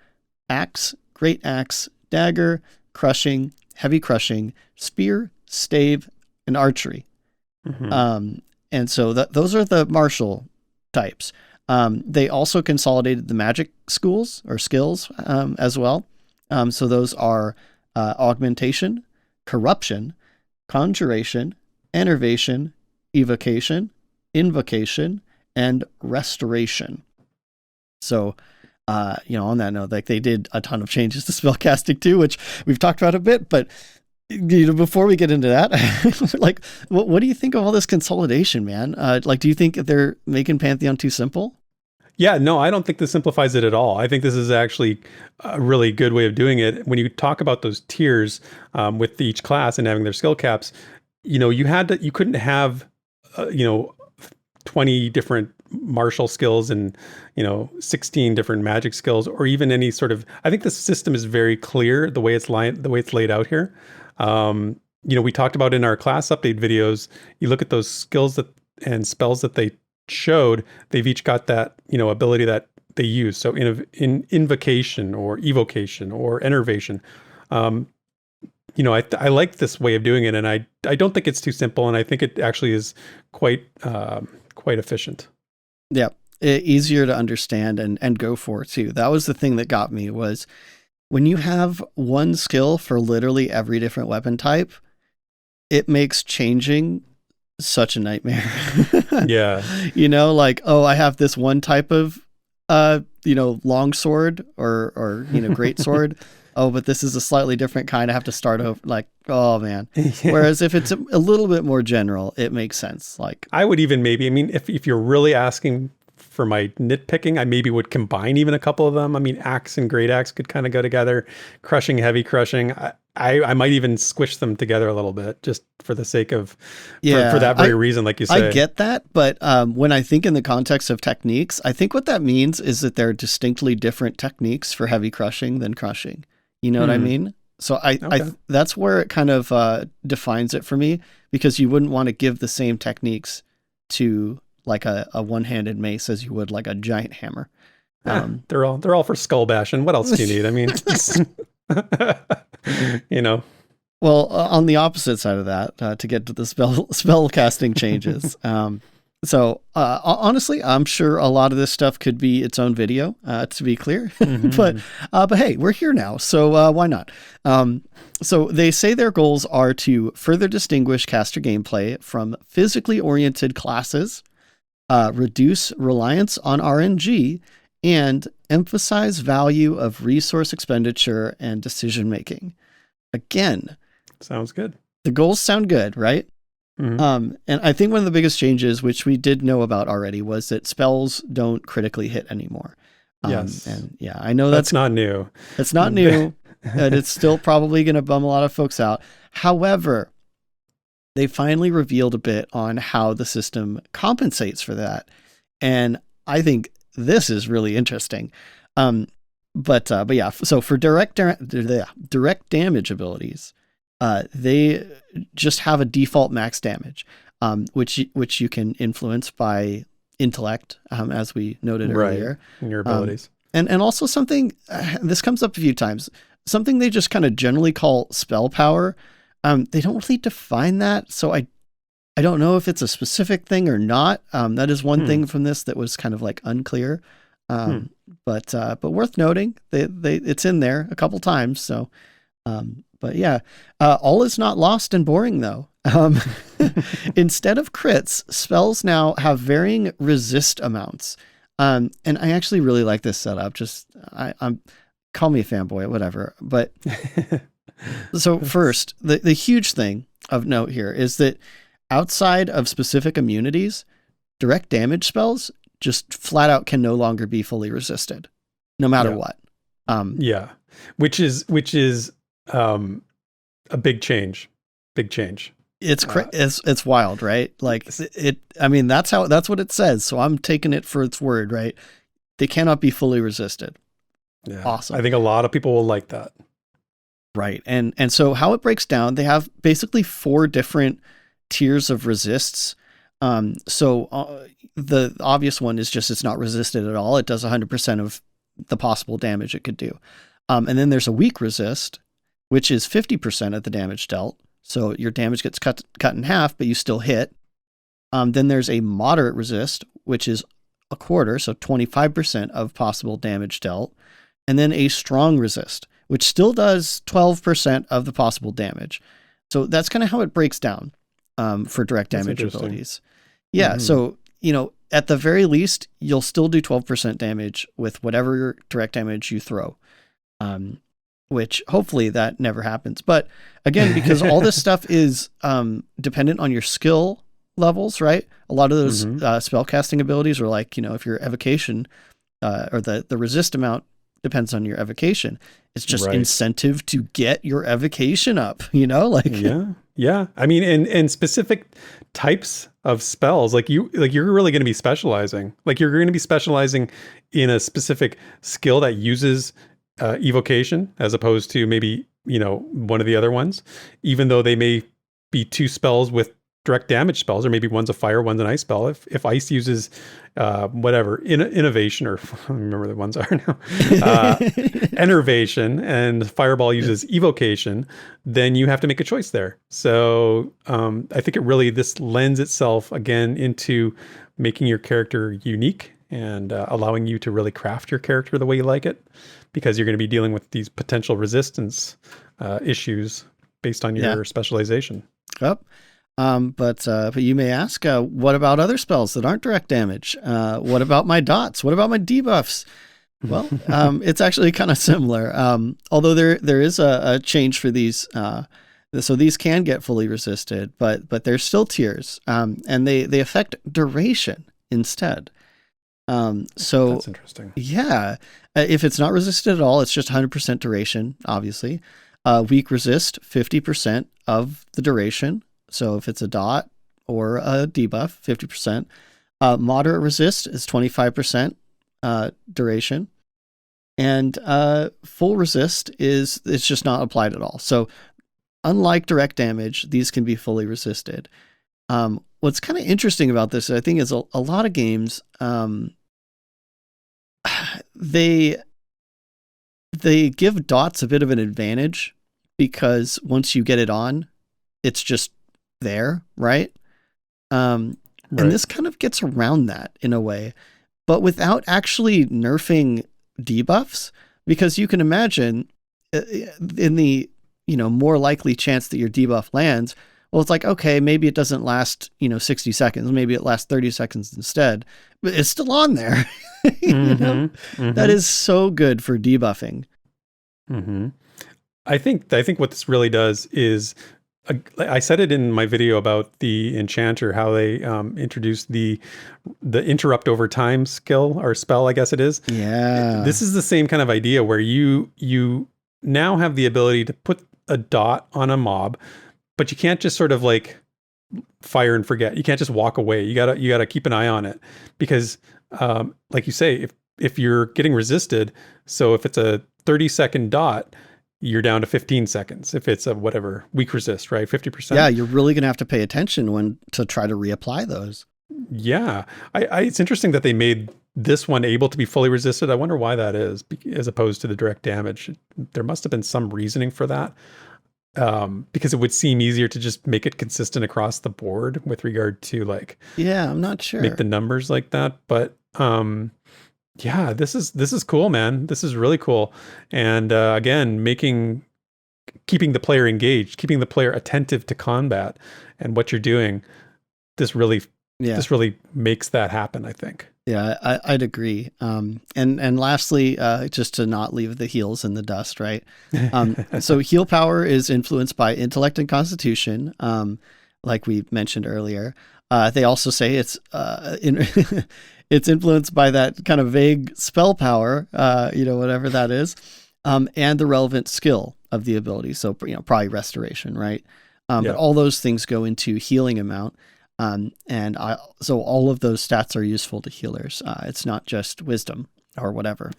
axe, great axe, dagger, crushing, heavy crushing, spear, stave, and archery. And so those are the martial types. They also consolidated the magic schools or skills as well. So those are augmentation, corruption, conjuration, enervation, evocation, invocation, and restoration. So, on that note, like they did a ton of changes to spellcasting too, which we've talked about a bit, but before we get into that, like, what do you think of all this consolidation, man? Like, do you think they're making Pantheon too simple? Yeah, no, I don't think this simplifies it at all. I think this is actually a really good way of doing it. When you talk about those tiers with each class and having their skill caps, you couldn't have, 20 different martial skills and 16 different magic skills, or even any sort of. I think the system is very clear the way it's laid out here. We talked about in our class update videos. You look at those skills and spells that they showed. They've each got that ability that they use. So in invocation or evocation or enervation. I like this way of doing it, and I don't think it's too simple, and I think it actually is quite efficient. Yeah, easier to understand and go for too. That was the thing that got me, was when you have one skill for literally every different weapon type, it makes changing such a nightmare. Yeah. Like, I have this one type of long sword or great sword. Oh, but this is a slightly different kind. I have to start over. Like, oh man. Yeah. Whereas if it's a little bit more general, it makes sense. Like, I would even if you're really asking for my nitpicking, I maybe would combine even a couple of them. I mean, axe and great axe could kind of go together. Crushing, heavy crushing. I might even squish them together a little bit just for the sake of, for that very reason, like you say. I get that, but when I think in the context of techniques, I think what that means is that there are distinctly different techniques for heavy crushing than crushing. You know what I mean? So I that's where it kind of defines it for me, because you wouldn't want to give the same techniques to like a one-handed mace as you would like a giant hammer. They're all for skull bashing. What else do you need? I mean, Well, on the opposite side of that, to get to the spell casting changes, So honestly, I'm sure a lot of this stuff could be its own video, to be clear. But hey, we're here now, so why not? So they say their goals are to further distinguish caster gameplay from physically oriented classes, reduce reliance on RNG, and emphasize value of resource expenditure and decision making. Again, sounds good. The goals sound good, right? And I think one of the biggest changes, which we did know about already, was that spells don't critically hit anymore. Yes. And yeah, I know that's not new. It's not new, and it's still probably going to bum a lot of folks out. However, they finally revealed a bit on how the system compensates for that. And I think this is really interesting. But yeah, so for direct damage abilities, they just have a default max damage, which you can influence by intellect, as we noted earlier. In your abilities. And also something, this comes up a few times, something they just kind of generally call spell power. They don't really define that, so I don't know if it's a specific thing or not. That is one thing from this that was kind of like unclear. But worth noting, it's in there a couple times, so... But yeah, all is not lost and boring though. Instead of crits, spells now have varying resist amounts. And I actually really like this setup. I'm call me a fanboy, whatever. But so first, the huge thing of note here is that outside of specific immunities, direct damage spells just flat out can no longer be fully resisted, no matter what. Which is a big change. It's wild, right? Like I mean, that's what it says. So I'm taking it for its word, right? They cannot be fully resisted. Yeah. Awesome. I think a lot of people will like that. Right. And so how it breaks down, they have basically 4 different tiers of resists. The obvious one is just, it's not resisted at all. It does 100% of the possible damage it could do. And then there's a weak resist, which is 50% of the damage dealt. So your damage gets cut in half, but you still hit. Then there's a moderate resist, which is a quarter, so 25% of possible damage dealt. And then a strong resist, which still does 12% of the possible damage. So that's kind of how it breaks down for direct damage abilities. Yeah, so, at the very least, you'll still do 12% damage with whatever direct damage you throw. Which hopefully that never happens. But again, because all this stuff is dependent on your skill levels, right? A lot of those spell casting abilities are like, if your evocation or the resist amount depends on your evocation. It's just incentive to get your evocation up, Yeah. I mean, and specific types of spells, you're really going to be specializing. You're going to be specializing in a specific skill that uses evocation as opposed to maybe, one of the other ones, even though they may be 2 spells with direct damage spells, or maybe one's a fire, one's an ice spell. If ice uses innovation, or I don't remember the ones are now, enervation, and fireball uses evocation, then you have to make a choice there. So I think this lends itself again into making your character unique and allowing you to really craft your character the way you like it, because you're going to be dealing with these potential resistance issues based on your specialization. Yep. But you may ask, what about other spells that aren't direct damage? What about my dots? What about my debuffs? Well, it's actually kind of similar. Although there is a change for these. So these can get fully resisted, but there's still tiers, and they affect duration instead. So that's interesting. Yeah. If it's not resisted at all, it's just 100% duration, obviously. Weak resist, 50% of the duration. So if it's a dot or a debuff, 50%. Moderate resist is 25% duration. And full resist it's just not applied at all. So unlike direct damage, these can be fully resisted. What's kind of interesting about this, I think, is a lot of games, they give dots a bit of an advantage because once you get it on, it's just there, right? And this kind of gets around that in a way, but without actually nerfing debuffs, because you can imagine in the, more likely chance that your debuff lands, well, it's like, okay, maybe it doesn't last, 60 seconds. Maybe it lasts 30 seconds instead, but it's still on there. That is so good for debuffing. I think what this really does is, I said it in my video about the Enchanter, how they introduced the interrupt over time skill or spell, I guess it is. Yeah. This is the same kind of idea where you now have the ability to put a dot on a mob, but you can't just sort of like fire and forget. You can't just walk away. You gotta keep an eye on it, because like you say, if you're getting resisted, so if it's a 30-second dot, you're down to 15 seconds. If it's a whatever weak resist, right? 50%. Yeah, you're really going to have to pay attention to try to reapply those. Yeah. It's interesting that they made this one able to be fully resisted. I wonder why that is, as opposed to the direct damage. There must have been some reasoning for that. Because it would seem easier to just make it consistent across the board with regard to yeah, I'm not sure. Make the numbers like that. But yeah, this is cool, man. This is really cool. And again, keeping the player engaged, keeping the player attentive to combat and what you're doing. This really makes that happen, I think. Yeah, I'd agree. And lastly, just to not leave the heals in the dust, right? So heal power is influenced by intellect and constitution, like we mentioned earlier. They also say it's it's influenced by that kind of vague spell power, whatever that is, and the relevant skill of the ability. So, probably restoration, right? But all those things go into healing amount. So all of those stats are useful to healers. It's not just wisdom or whatever.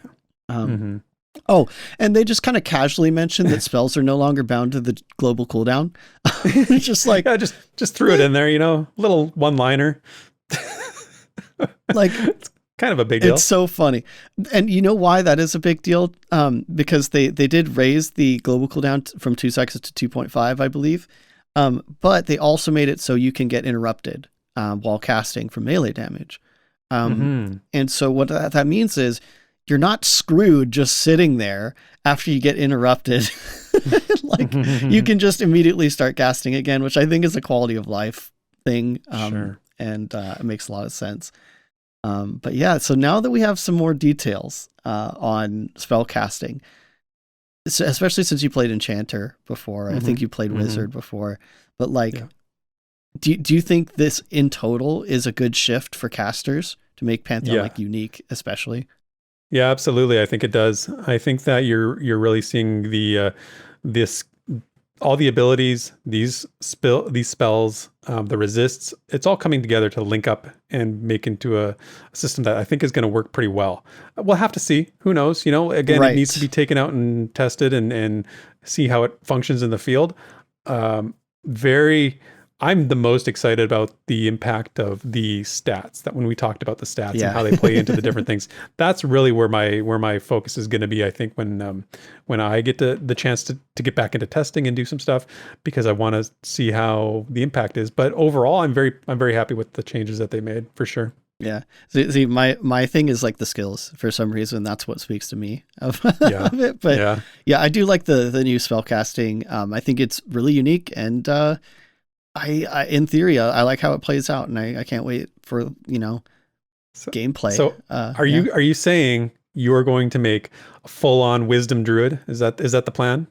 Oh, and they just kind of casually mentioned that spells are no longer bound to the global cooldown. Just like, yeah, just threw it in there, little one-liner. It's kind of a big deal. It's so funny. And you know why that is a big deal? Because they did raise the global cooldown from 2 seconds to 2.5, I believe. But they also made it so you can get interrupted while casting from melee damage. And so what that means is you're not screwed just sitting there after you get interrupted. You can just immediately start casting again, which I think is a quality of life thing. Sure. And it makes a lot of sense. But yeah, so now that we have some more details on spell casting, especially since you played Enchanter before, I think you played Wizard before, but do you think this in total is a good shift for casters to make Pantheon unique, especially? Yeah, absolutely. I think it does. I think that you're really seeing all the abilities, these spells, the resists, it's all coming together to link up and make into a system that I think is going to work pretty well. We'll have to see. Who knows? Again, It needs to be taken out and tested and see how it functions in the field. I'm the most excited about the impact of the stats, that when we talked about the stats and how they play into the different things, that's really where my focus is going to be. I think when I get the chance to get back into testing and do some stuff, because I want to see how the impact is. But overall, I'm very happy with the changes that they made, for sure. Yeah. See, my thing is the skills. For some reason, that's what speaks to me of it. But yeah, I do like the new spell casting. I think it's really unique, and I in theory, I like how it plays out, and I can't wait for gameplay. So are you saying you're going to make a full-on wisdom druid? Is that the plan?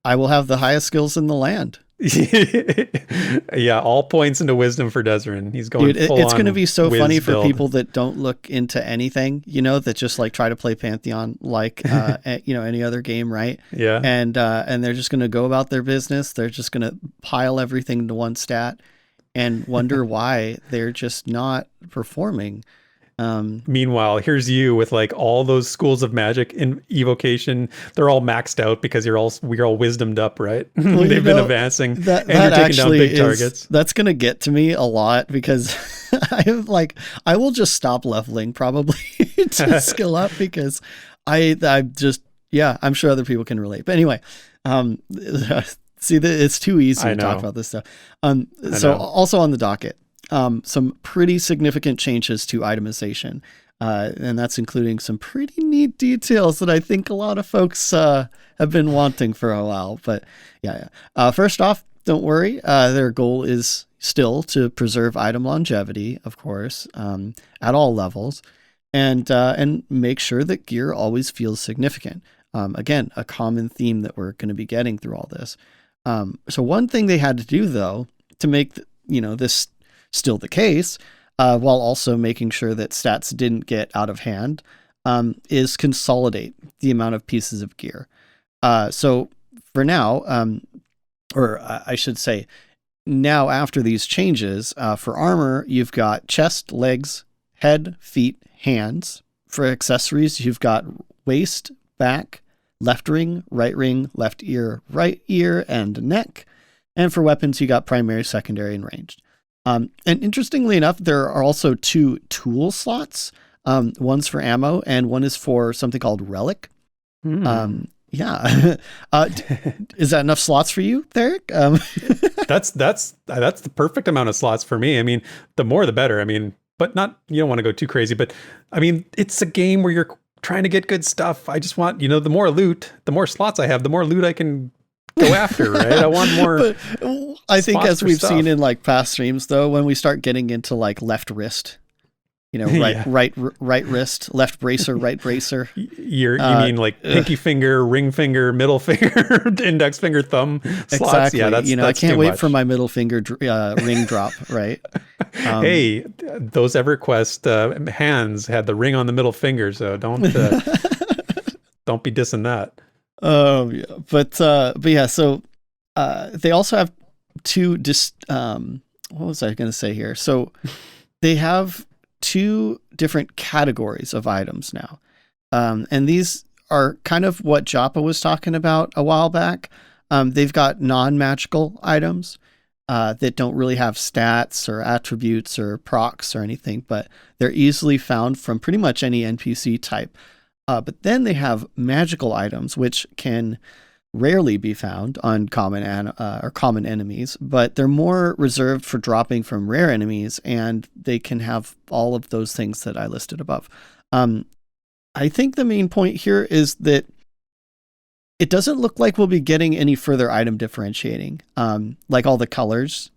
I will have the highest skills in the land. Yeah, all points into wisdom for Desrin. He's going. Dude, it's going to be so funny for people that don't look into anything, that just try to play Pantheon any other game, right? Yeah. And they're just going to go about their business. They're just going to pile everything into one stat and wonder why they're just not performing. Meanwhile, here's you with all those schools of magic in evocation. They're all maxed out because we're all wisdomed up, right? Well, they've been advancing, and you're taking down big targets. That's gonna get to me a lot because I will just stop leveling probably to skill up, because I just I'm sure other people can relate. But anyway, see, it's too easy to talk about this stuff. So also on the docket. some pretty significant changes to itemization. And that's including some pretty neat details that I think a lot of folks have been wanting for a while. But yeah. First off, don't worry. Their goal is still to preserve item longevity, of course, at all levels, and make sure that gear always feels significant. Again, a common theme that we're going to be getting through all this. So one thing they had to do, though, to make this still the case, while also making sure that stats didn't get out of hand, is consolidate the amount of pieces of gear. So for now, or I should say, now after these changes, for armor, you've got chest, legs, head, feet, hands. For accessories, you've got waist, back, left ring, left ear, right ear, and neck. And for weapons, you got primary, secondary, and ranged. And interestingly enough, there are also 2 tool slots. One's for ammo, and one is for something called relic. Yeah. Is that enough slots for you, Eric? That's the perfect amount of slots for me. I mean, the more the better. I mean, but not, you don't want to go too crazy, but I mean, it's a game where you're trying to get good stuff. I just want, the more loot, the more slots I have, the more loot I can go after, right? I want more. But I think as we've seen in like past streams, though, when we start getting into like left wrist, right wrist, left bracer, right bracer. You mean like pinky finger, ring finger, middle finger, index finger, thumb slots? Exactly. Yeah, that's I can't wait for my middle finger ring drop, right? Hey, those EverQuest hands had the ring on the middle finger, so don't don't be dissing that. Yeah, but yeah. So they also have 2 what was I going to say here? So they have 2 different categories of items now. And these are kind of what Joppa was talking about a while back. They've got non-magical items that don't really have stats or attributes or procs or anything, but they're easily found from pretty much any NPC type. But then they have magical items, which can rarely be found on common enemies, but they're more reserved for dropping from rare enemies, and they can have all of those things that I listed above. I think the main point here is that it doesn't look like we'll be getting any further item differentiating, like all the colors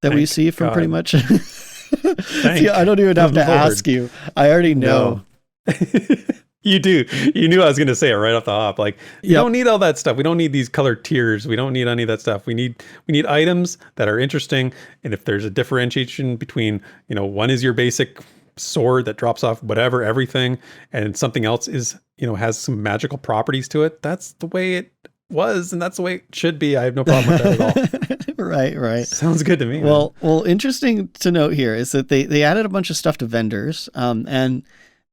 that we see from pretty much. See, I don't even have to ask you. I already know. No. You do. You knew I was going to say it right off the hop. Like, you don't need all that stuff. We don't need these color tiers. We don't need any of that stuff. We need items that are interesting. And if there's a differentiation between, one is your basic sword that drops off whatever, everything, and something else is, has some magical properties to it. That's the way it was, and that's the way it should be. I have no problem with that at all. Right. Sounds good to me. Well, interesting to note here is that they added a bunch of stuff to vendors, and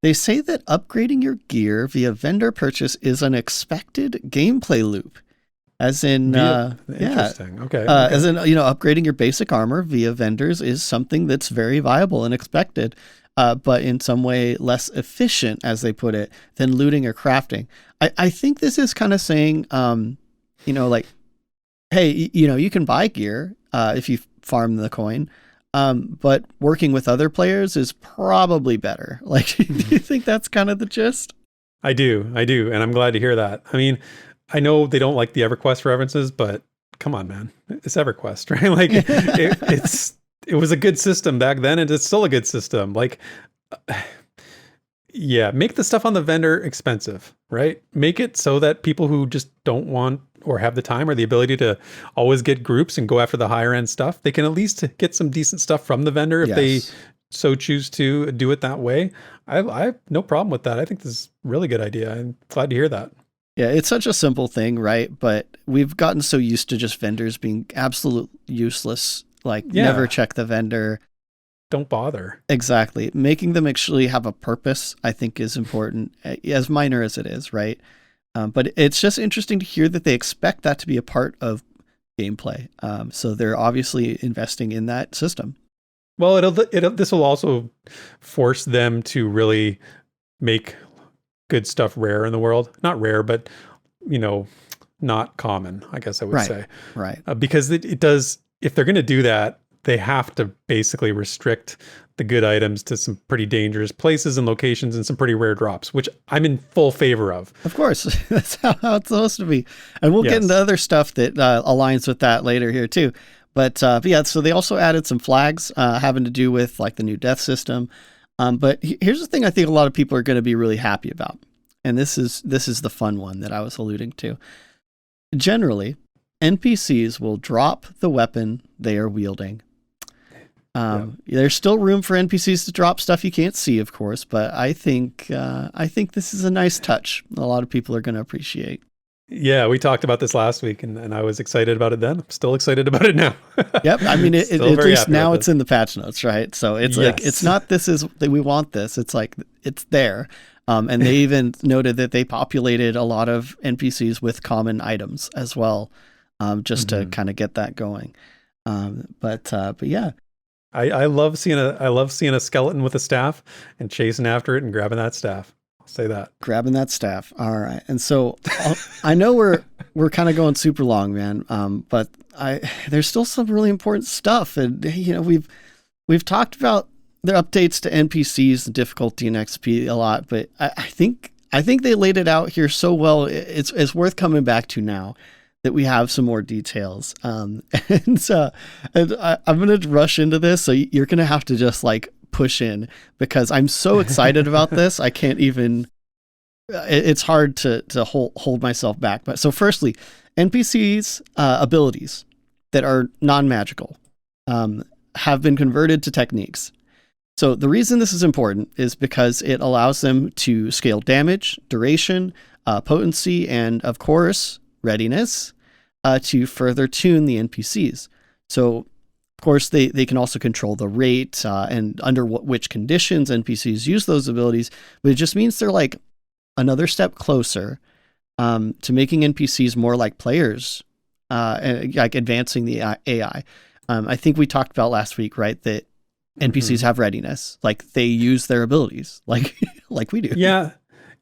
they say that upgrading your gear via vendor purchase is an expected gameplay loop. As in, interesting. Okay. As in, upgrading your basic armor via vendors is something that's very viable and expected, but in some way less efficient, as they put it, than looting or crafting. I think this is kind of saying, like, hey, you can buy gear if you farm the coin. But working with other players is probably better. Like, do you think that's kind of the gist? I do. And I'm glad to hear that. I mean, I know they don't like the EverQuest references, but come on, man. It's EverQuest, right? Like, it was a good system back then, and it's still a good system. Like, make the stuff on the vendor expensive, right? Make it so that people who just don't want or have the time or the ability to always get groups and go after the higher end stuff, they can at least get some decent stuff from the vendor if they so choose to do it that way. I have no problem with that. I think this is a really good idea. I'm glad to hear that. Yeah, it's such a simple thing, right? But we've gotten so used to just vendors being absolute useless. Like, never check the vendor. Don't bother. Exactly. Making them actually have a purpose, I think, is important, as minor as it is, right? But it's just interesting to hear that they expect that to be a part of gameplay. So they're obviously investing in that system. Well, this will also force them to really make good stuff rare in the world. Not rare, but, not common, I guess I would say. Right. Because it does, if they're going to do that, they have to basically restrict the good items to some pretty dangerous places and locations and some pretty rare drops, which I'm in full favor of. Of course, that's how it's supposed to be. And we'll get into other stuff that aligns with that later here too. But yeah, so they also added some flags having to do with like the new death system. But here's the thing I think a lot of people are going to be really happy about. And this is the fun one that I was alluding to. Generally, NPCs will drop the weapon they are wielding. There's still room for NPCs to drop stuff you can't see, of course, but I think this is a nice touch. A lot of people are going to appreciate. Yeah, we talked about this last week, and I was excited about it then. I'm still excited about it now. Yep, I mean, at least now it's in the patch notes, right? So it's like it's not we want this. It's like it's there. And they even noted that they populated a lot of NPCs with common items as well, just to kind of get that going. But yeah. I love seeing a skeleton with a staff and chasing after it and grabbing that staff. I'll say that. Grabbing that staff. All right. And so I know we're kind of going super long, man. But there's still some really important stuff. And we've talked about the updates to NPCs, the difficulty in XP a lot, but I think they laid it out here so well. It's worth coming back to now that we have some more details. And I'm going to rush into this. So you're going to have to just like push in because I'm so excited about this. I can't even, it's hard to hold myself back. But so firstly, NPCs abilities that are non-magical have been converted to techniques. So the reason this is important is because it allows them to scale damage, duration, potency, and of course, readiness to further tune the NPCs. So, of course, they can also control the rate and under which conditions NPCs use those abilities, but it just means they're like another step closer to making NPCs more like players, and like advancing the AI. I think we talked about last week, right, that NPCs have readiness, like they use their abilities, like we do. Yeah,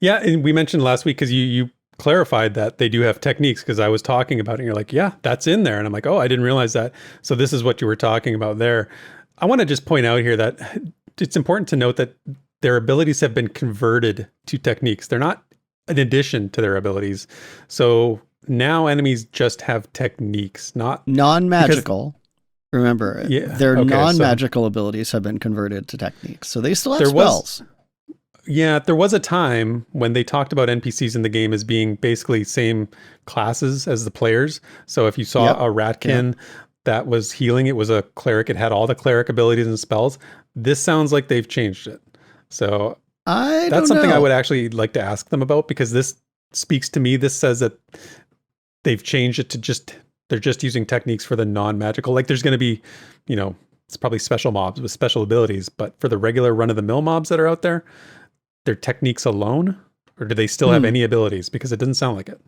and we mentioned last week because you clarified that they do have techniques because I was talking about it and you're like, yeah, that's in there. And I'm like, oh, I didn't realize that. So this is what you were talking about there. I want to just point out here that it's important to note that their abilities have been converted to techniques. They're not an addition to their abilities. So now enemies just have techniques, not non-magical. Remember, their non-magical abilities have been converted to techniques. So they still have spells. There was a time when they talked about NPCs in the game as being basically same classes as the players. So if you saw a ratkin that was healing, it was a cleric. It had all the cleric abilities and spells. This sounds like they've changed it. So that's something I would actually like to ask them about because this speaks to me. This says that they've changed it to they're just using techniques for the non-magical. Like there's going to be, it's probably special mobs with special abilities, but for the regular run-of-the-mill mobs that are out there, their techniques alone, or do they still have any abilities? Because it doesn't sound like it.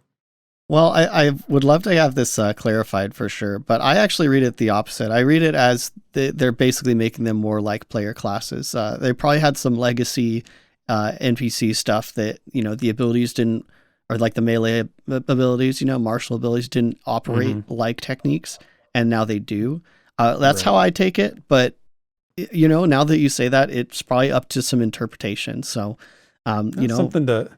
Well, I would love to have this clarified for sure, but I actually read it the opposite. I read it as they're basically making them more like player classes. They probably had some legacy NPC stuff that, the abilities didn't, or like the melee abilities, martial abilities didn't operate like techniques, and now they do. That's how I take it, but now that you say that, it's probably up to some interpretation. So, something to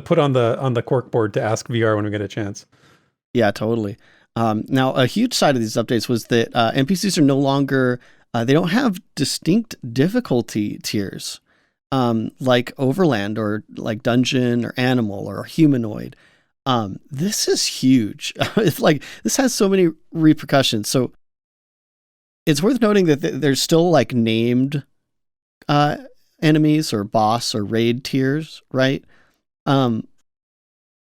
put on the corkboard to ask VR when we get a chance. Yeah, totally. Now, a huge side of these updates was that NPCs are no longer, they don't have distinct difficulty tiers, like Overland or like Dungeon or Animal or Humanoid. This is huge. It's like, this has so many repercussions. So, it's worth noting that there's still like named enemies or boss or raid tiers, right? And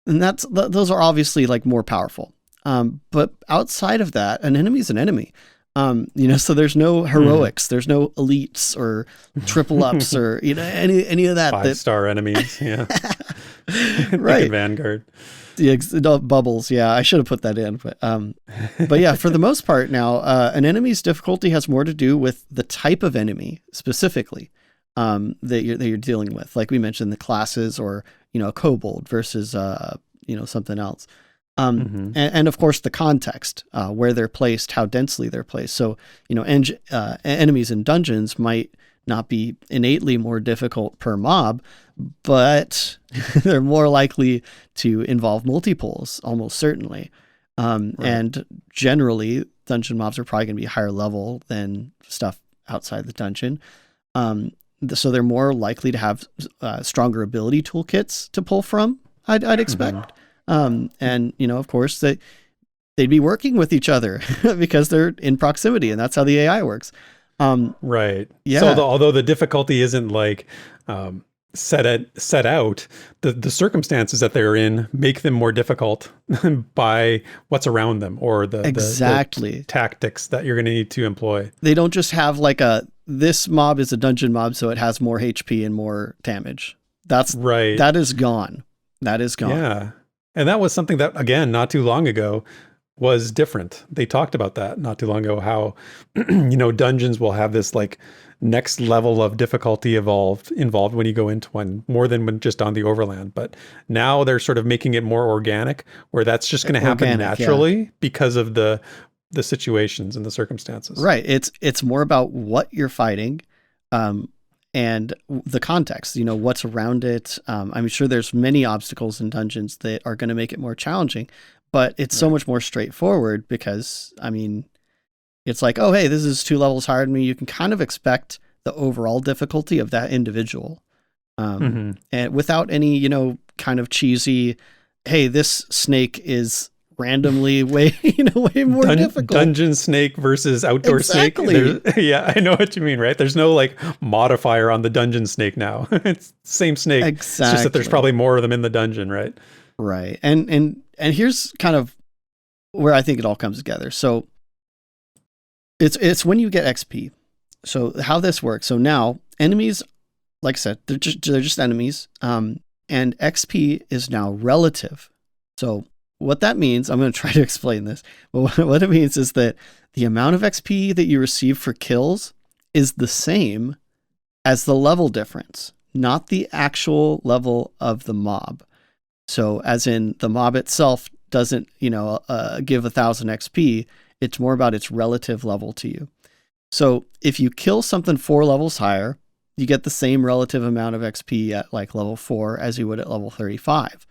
those are obviously like more powerful. But outside of that, an enemy is an enemy. So there's no heroics, there's no elites or triple ups or any of that. 5-star enemies, yeah. Right. Vanguard. The bubbles, yeah, I should have put that in, but yeah, for the most part now, an enemy's difficulty has more to do with the type of enemy specifically that you're dealing with. Like we mentioned, the classes, or a kobold versus something else. And of course the context, where they're placed, how densely they're placed. So, enemies in dungeons might not be innately more difficult per mob, but they're more likely to involve multi-pulls, almost certainly. And generally, dungeon mobs are probably going to be higher level than stuff outside the dungeon. So they're more likely to have stronger ability toolkits to pull from, I'd expect. And, of course, they'd be working with each other because they're in proximity, and that's how the AI works. Right. Yeah. So although the difficulty isn't like set out, the circumstances that they're in make them more difficult by what's around them, or the tactics that you're going to need to employ. They don't just have like this mob is a dungeon mob, so it has more HP and more damage. That's right. That is gone. Yeah. And that was something that, again, not too long ago was different. They talked about that not too long ago, how, dungeons will have this like next level of difficulty involved when you go into one, more than when just on the overland. But now they're sort of making it more organic, where that's just going to happen naturally because of the situations and the circumstances. Right. It's more about what you're fighting, and the context, what's around it. I'm sure there's many obstacles in dungeons that are going to make it more challenging, but it's so much more straightforward because, it's like, oh, hey, this is 2 levels higher than me. You can kind of expect the overall difficulty of that individual. And without any, kind of cheesy, hey, this snake is randomly way more difficult. Dungeon snake versus outdoor snake. Yeah, I know what you mean, right? There's no like modifier on the dungeon snake now. It's the same snake. Exactly. It's just that there's probably more of them in the dungeon, right? Right. And here's kind of where I think it all comes together. So it's when you get XP. So how this works. So now enemies, like I said, they're just enemies. And XP is now relative. So what that means, I'm going to try to explain this, but what it means is that the amount of XP that you receive for kills is the same as the level difference, not the actual level of the mob. So as in the mob itself doesn't, give 1,000 XP, it's more about its relative level to you. So if you kill something 4 levels higher, you get the same relative amount of XP at like level 4 as you would at level 35.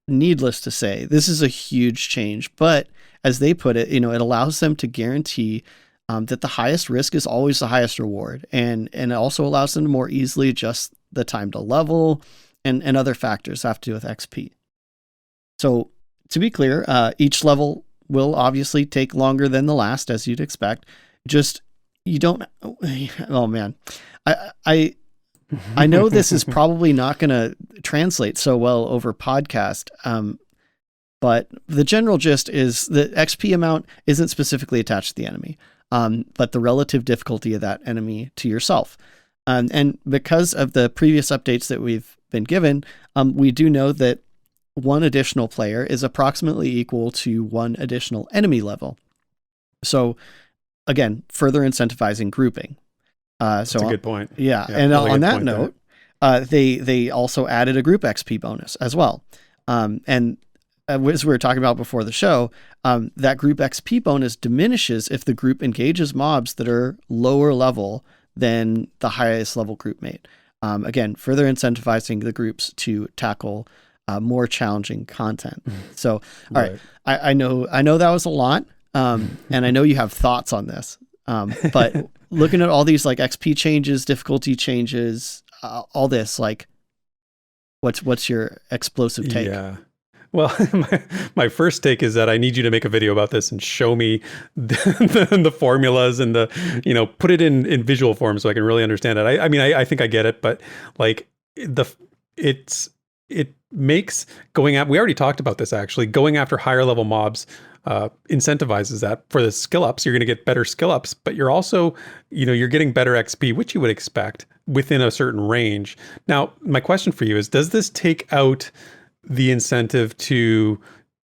Needless to say, this is a huge change, but as they put it, it allows them to guarantee that the highest risk is always the highest reward. And it also allows them to more easily adjust the time to level and other factors that have to do with XP. So to be clear, each level will obviously take longer than the last, as you'd expect. Just, you don't, oh man, I know this is probably not going to translate so well over podcast, but the general gist is the XP amount isn't specifically attached to the enemy, but the relative difficulty of that enemy to yourself. And because of the previous updates that we've been given, we do know that 1 additional player is approximately equal to 1 additional enemy level. So again, further incentivizing grouping. That's a good point. Yeah. And really on that note, they also added a group XP bonus as well. And as we were talking about before the show, that group XP bonus diminishes if the group engages mobs that are lower level than the highest level group mate. Again, further incentivizing the groups to tackle more challenging content. So, all right. I know that was a lot. And I know you have thoughts on this. But looking at all these like XP changes, difficulty changes, all this, like, what's your explosive take? Yeah. Well, my first take is that I need you to make a video about this and show me the formulas and put it in visual form so I can really understand it. I think I get it, but like it makes we already talked about this actually, going after higher level mobs incentivizes that. For the skill ups, you're going to get better skill ups, but you're also, you're getting better XP, which you would expect within a certain range. Now, my question for you is, does this take out the incentive to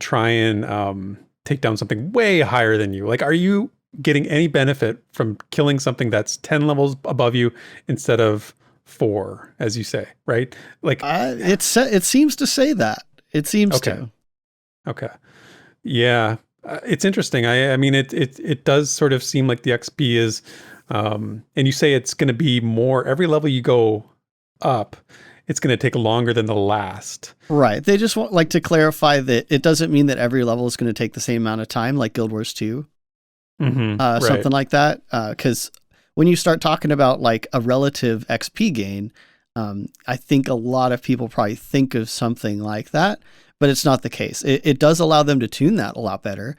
try and take down something way higher than you? Like, are you getting any benefit from killing something that's 10 levels above you instead of 4, as you say, right? Like, it seems to say that. It seems to. Okay. Yeah. It's interesting. I mean, it does sort of seem like the XP is, and you say it's going to be more every level you go up, it's going to take longer than the last. Right. They just want to clarify that it doesn't mean that every level is going to take the same amount of time, like Guild Wars 2, Right. something like that. Because when you start talking about like a relative XP gain, I think a lot of people probably think of something like that, but it's not the case. It does allow them to tune that a lot better,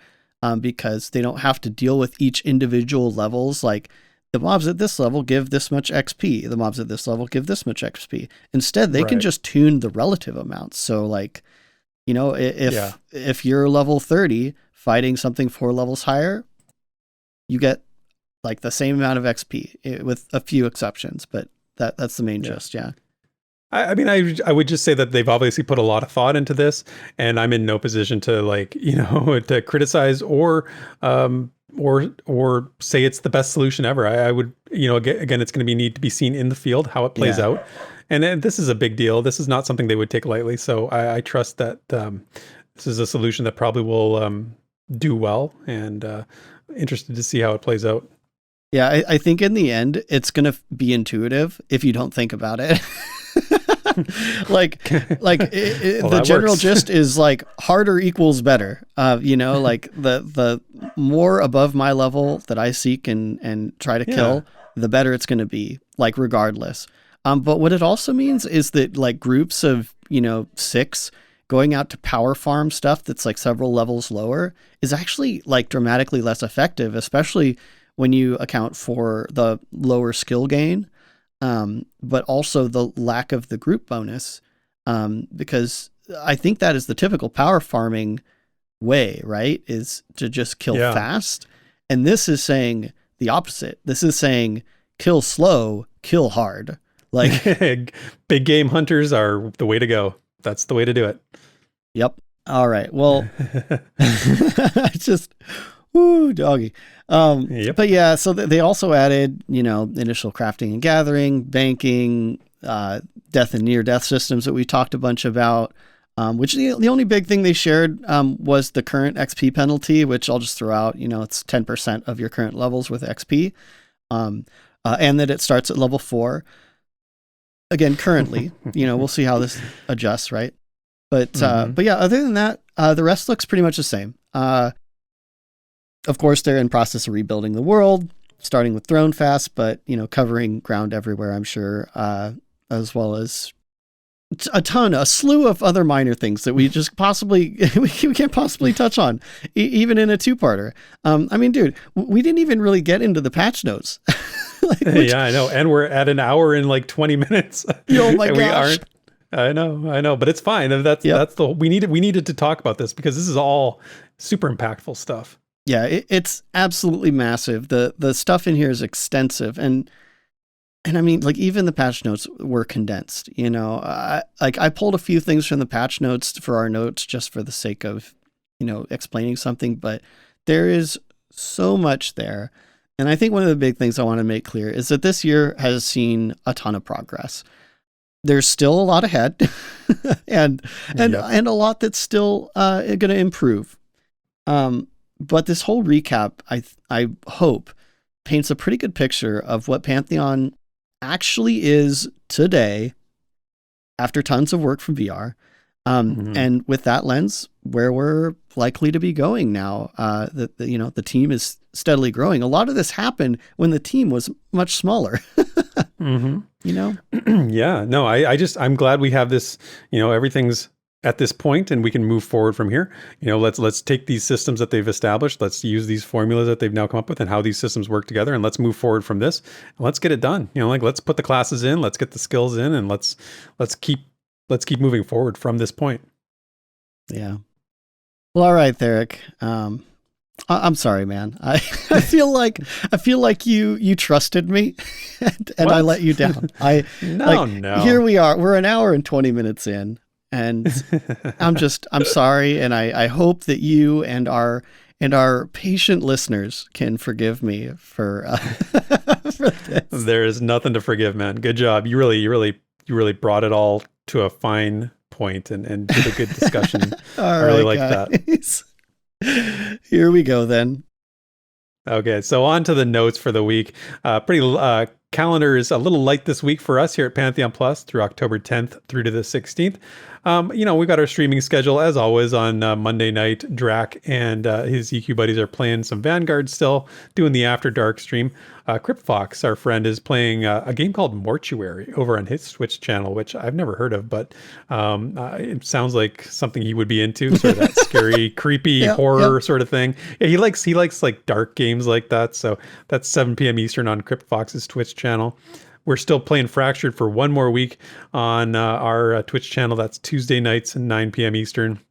because they don't have to deal with each individual levels. Like the mobs at this level give this much XP. The mobs at this level give this much XP. Instead, they can just tune the relative amounts. So like, if you're level 30 fighting something 4 levels higher, you get like the same amount of XP with a few exceptions, but that's the main gist. Yeah. I mean, I would just say that they've obviously put a lot of thought into this, and I'm in no position to to criticize or say it's the best solution ever. I would, again, it's going to need to be seen in the field how it plays out, and this is a big deal. This is not something they would take lightly. So I trust that this is a solution that probably will do well, and interested to see how it plays out. Yeah, I think in the end, it's going to be intuitive if you don't think about it. The general gist is like harder equals better. Like the more above my level that I seek and try to kill, the better it's going to be, like regardless. But what it also means is that like groups of, 6 going out to power farm stuff that's like several levels lower is actually like dramatically less effective, especially when you account for the lower skill gain. But also the lack of the group bonus, because I think that is the typical power farming way, right? Is to just kill fast. And this is saying the opposite. This is saying kill slow, kill hard. Like big game hunters are the way to go. That's the way to do it. Yep. All right. Well, just, woo, doggy. But yeah, so they also added, initial crafting and gathering, banking, death and near death systems that we talked a bunch about, which the only big thing they shared was the current XP penalty, which I'll just throw out, it's 10% of your current levels with XP, and that it starts at level 4. Again, currently, we'll see how this adjusts, right? But yeah, other than that, the rest looks pretty much the same. Of course, they're in process of rebuilding the world, starting with Throne Fast, but, covering ground everywhere, I'm sure, as well as a slew of other minor things that we just we can't possibly touch on, even in a 2-parter. I mean, dude, we didn't even really get into the patch notes. Yeah, I know. And we're at an hour and like 20 minutes. Oh my gosh. I know, but it's fine. That's we needed to talk about this because this is all super impactful stuff. Yeah, it's absolutely massive. The stuff in here is extensive, and I mean, like even the patch notes were condensed. I pulled a few things from the patch notes for our notes just for the sake of explaining something, but there is so much there. And I think one of the big things I want to make clear is that this year has seen a ton of progress. There's still a lot ahead, and a lot that's still going to improve. But this whole recap, I hope, paints a pretty good picture of what Pantheon actually is today, after tons of work from VR. And with that lens, where we're likely to be going now, the team is steadily growing. A lot of this happened when the team was much smaller. Yeah, no, I'm glad we have this, everything's at this point and we can move forward from here. Let's take these systems that they've established. Let's use these formulas that they've now come up with and how these systems work together. And let's move forward from this and let's get it done. Let's put the classes in, let's get the skills in, and let's keep moving forward from this point. Yeah. Well, all right, Theric. I'm sorry, man. I feel like you trusted me and I let you down. No. Here we are. We're an hour and 20 minutes in, and I'm sorry. And I hope that you and our patient listeners can forgive me for this. There is nothing to forgive, man. Good job. You really brought it all to a fine point and did a good discussion. I really like that. Here we go then. Okay, so on to the notes for the week. Calendar is a little light this week for us here at Pantheon Plus through October 10th through to the 16th. We've got our streaming schedule as always on Monday night. Drac and his EQ buddies are playing some Vanguard still, doing the After Dark stream. CryptFox, our friend, is playing a game called Mortuary over on his Twitch channel, which I've never heard of, but it sounds like something he would be into, sort of that scary, creepy horror sort of thing. Yeah, he likes like dark games like that. So that's 7 p.m. Eastern on CryptFox's Twitch channel. We're still playing Fractured for one more week on our Twitch channel. That's Tuesday nights at 9 p.m. Eastern.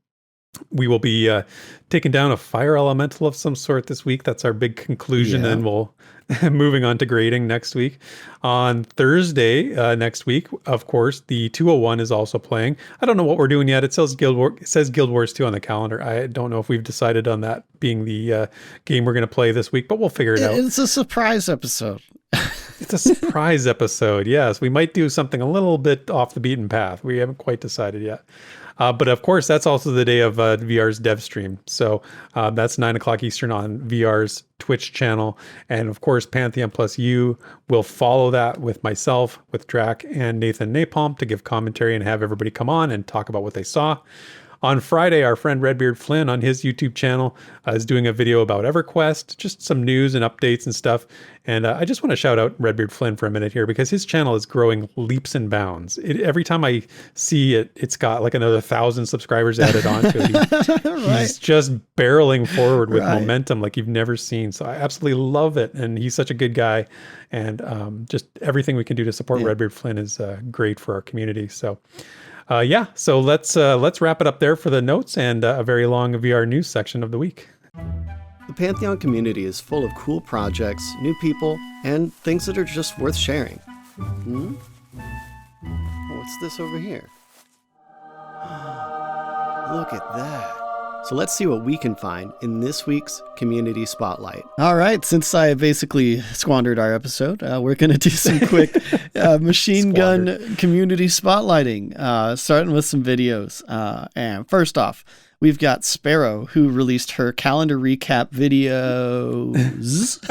We will be taking down a fire elemental of some sort this week. That's our big conclusion, and we'll moving on to grading next week. On Thursday next week, of course, the 201 is also playing. I don't know what we're doing yet. It says Guild Wars 2 on the calendar. I don't know if we've decided on that being the game we're going to play this week, but we'll figure it out. It's a surprise episode. It's a surprise episode. Yes, we might do something a little bit off the beaten path. We haven't quite decided yet. But of course, that's also the day of VR's dev stream. So that's 9 o'clock Eastern on VR's Twitch channel. And of course, Pantheon Plus U will follow that with myself, with Drac and Nathan Napalm to give commentary and have everybody come on and talk about what they saw. On Friday, our friend Redbeard Flynn on his YouTube channel is doing a video about EverQuest, just some news and updates and stuff. And I just want to shout out Redbeard Flynn for a minute here because his channel is growing leaps and bounds. Every time I see it, it's got like another 1,000 subscribers added onto it. He's just barreling forward with momentum like you've never seen. So I absolutely love it. And he's such a good guy. And just everything we can do to support Redbeard Flynn is great for our community. So so let's wrap it up there for the notes and a very long VR news section of the week. The Pantheon community is full of cool projects, new people, and things that are just worth sharing. What's this over here? Look at that. So let's see what we can find in this week's Community Spotlight. All right, since I basically squandered our episode, we're going to do some quick machine gun community spotlighting, starting with some videos. And first off, we've got Sparoh, who released her calendar recap videos.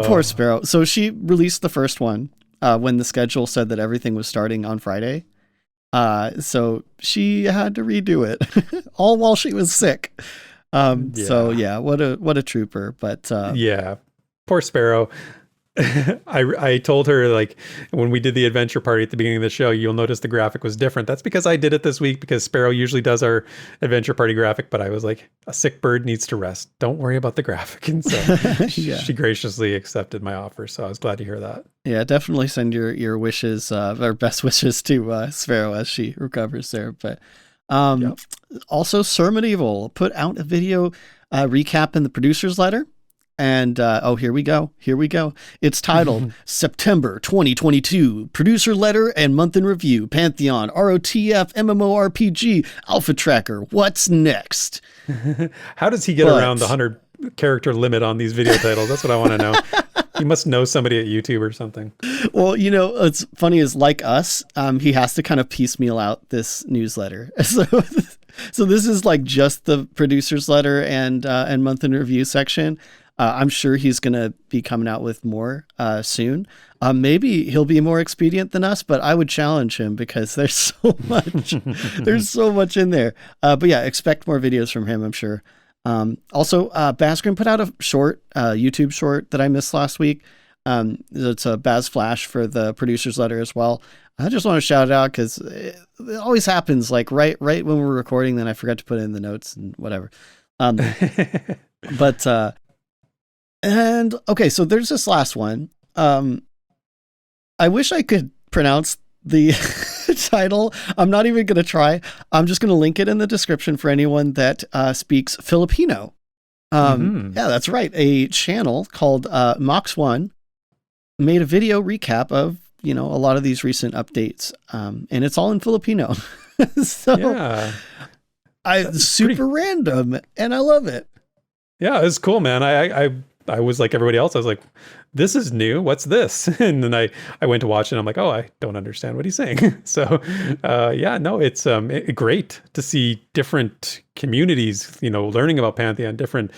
Poor Sparoh. So she released the first one when the schedule said that everything was starting on Friday. So she had to redo it all while she was sick. So yeah, what a trooper, but, poor Sparoh. I told her, like, when we did the adventure party at the beginning of the show, you'll notice the graphic was different. That's because I did it this week because Sparoh usually does our adventure party graphic, but I was like, a sick bird needs to rest. Don't worry about the graphic. And so she graciously accepted my offer. So I was glad to hear that. Yeah, definitely send your wishes, or best wishes to Sparoh as she recovers there. But also Sir Medieval put out a video recap in the producer's letter. And, here we go. It's titled September 2022, Producer Letter and Month in Review, Pantheon, ROTF, MMORPG, Alpha Tracker. What's next? How does he get around the 100 character limit on these video titles? That's what I want to know. He must know somebody at YouTube or something. Well, it's funny is like us, he has to kind of piecemeal out this newsletter. So this is like just the producer's letter and month in review section. I'm sure he's going to be coming out with more soon. Maybe he'll be more expedient than us, but I would challenge him because there's so much. There's so much in there. But yeah, expect more videos from him, I'm sure. Also, Bazgrim put out a short, YouTube short that I missed last week. It's a Baz Flash for the producer's letter as well. I just want to shout it out because it always happens like right when we're recording, then I forgot to put it in the notes and whatever. And okay, so there's this last one. I wish I could pronounce the title. I'm not even going to try. I'm just going to link it in the description for anyone that speaks Filipino. Yeah, that's right. A channel called Mox1 made a video recap of, a lot of these recent updates. And it's all in Filipino. So super random and I love it. Yeah, it's cool, man. I was like everybody else. I was like, this is new. What's this? And then I went to watch it and I'm like, oh, I don't understand what he's saying. So yeah, no, it's great to see different communities, learning about Pantheon, different,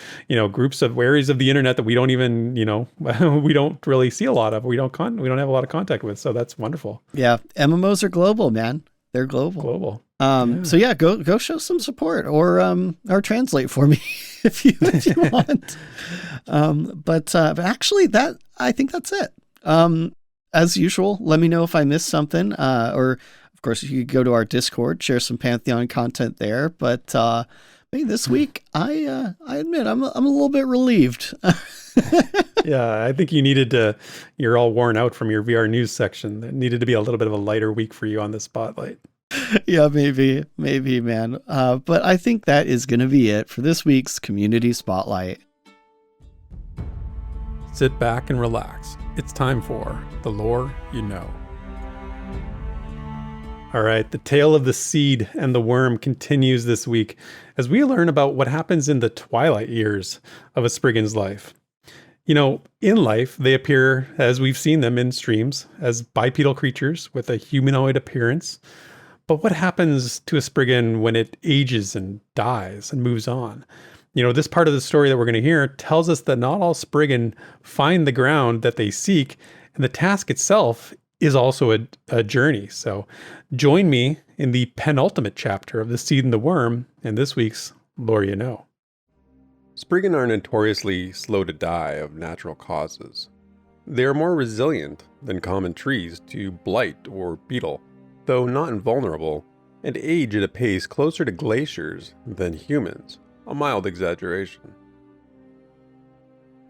groups of areas of the internet that we don't even, we don't really see a lot of, we don't have a lot of contact with. So that's wonderful. Yeah. MMOs are global, man. They're global. Yeah. So yeah, go show some support or translate for me if you want. But actually I think that's it. As usual, let me know if I missed something, or of course you could go to our Discord, share some Pantheon content there. But maybe this week, I admit I'm a little bit relieved. Yeah, I think you're all worn out from your VR news section. It needed to be a little bit of a lighter week for you on the spotlight. Yeah, maybe, man. But I think that is going to be it for this week's Community Spotlight. Sit back and relax. It's time for The Lore You Know. All right, the tale of the seed and the worm continues this week as we learn about what happens in the twilight years of a Spriggan's life. In life, they appear, as we've seen them in streams, as bipedal creatures with a humanoid appearance. But what happens to a Spriggan when it ages and dies and moves on? This part of the story that we're going to hear tells us that not all Spriggan find the ground that they seek, and the task itself is also a journey. So join me in the penultimate chapter of The Seed and the Worm in this week's Lore You Know. Spriggan are notoriously slow to die of natural causes. They are more resilient than common trees to blight or beetle, though not invulnerable, and age at a pace closer to glaciers than humans, a mild exaggeration.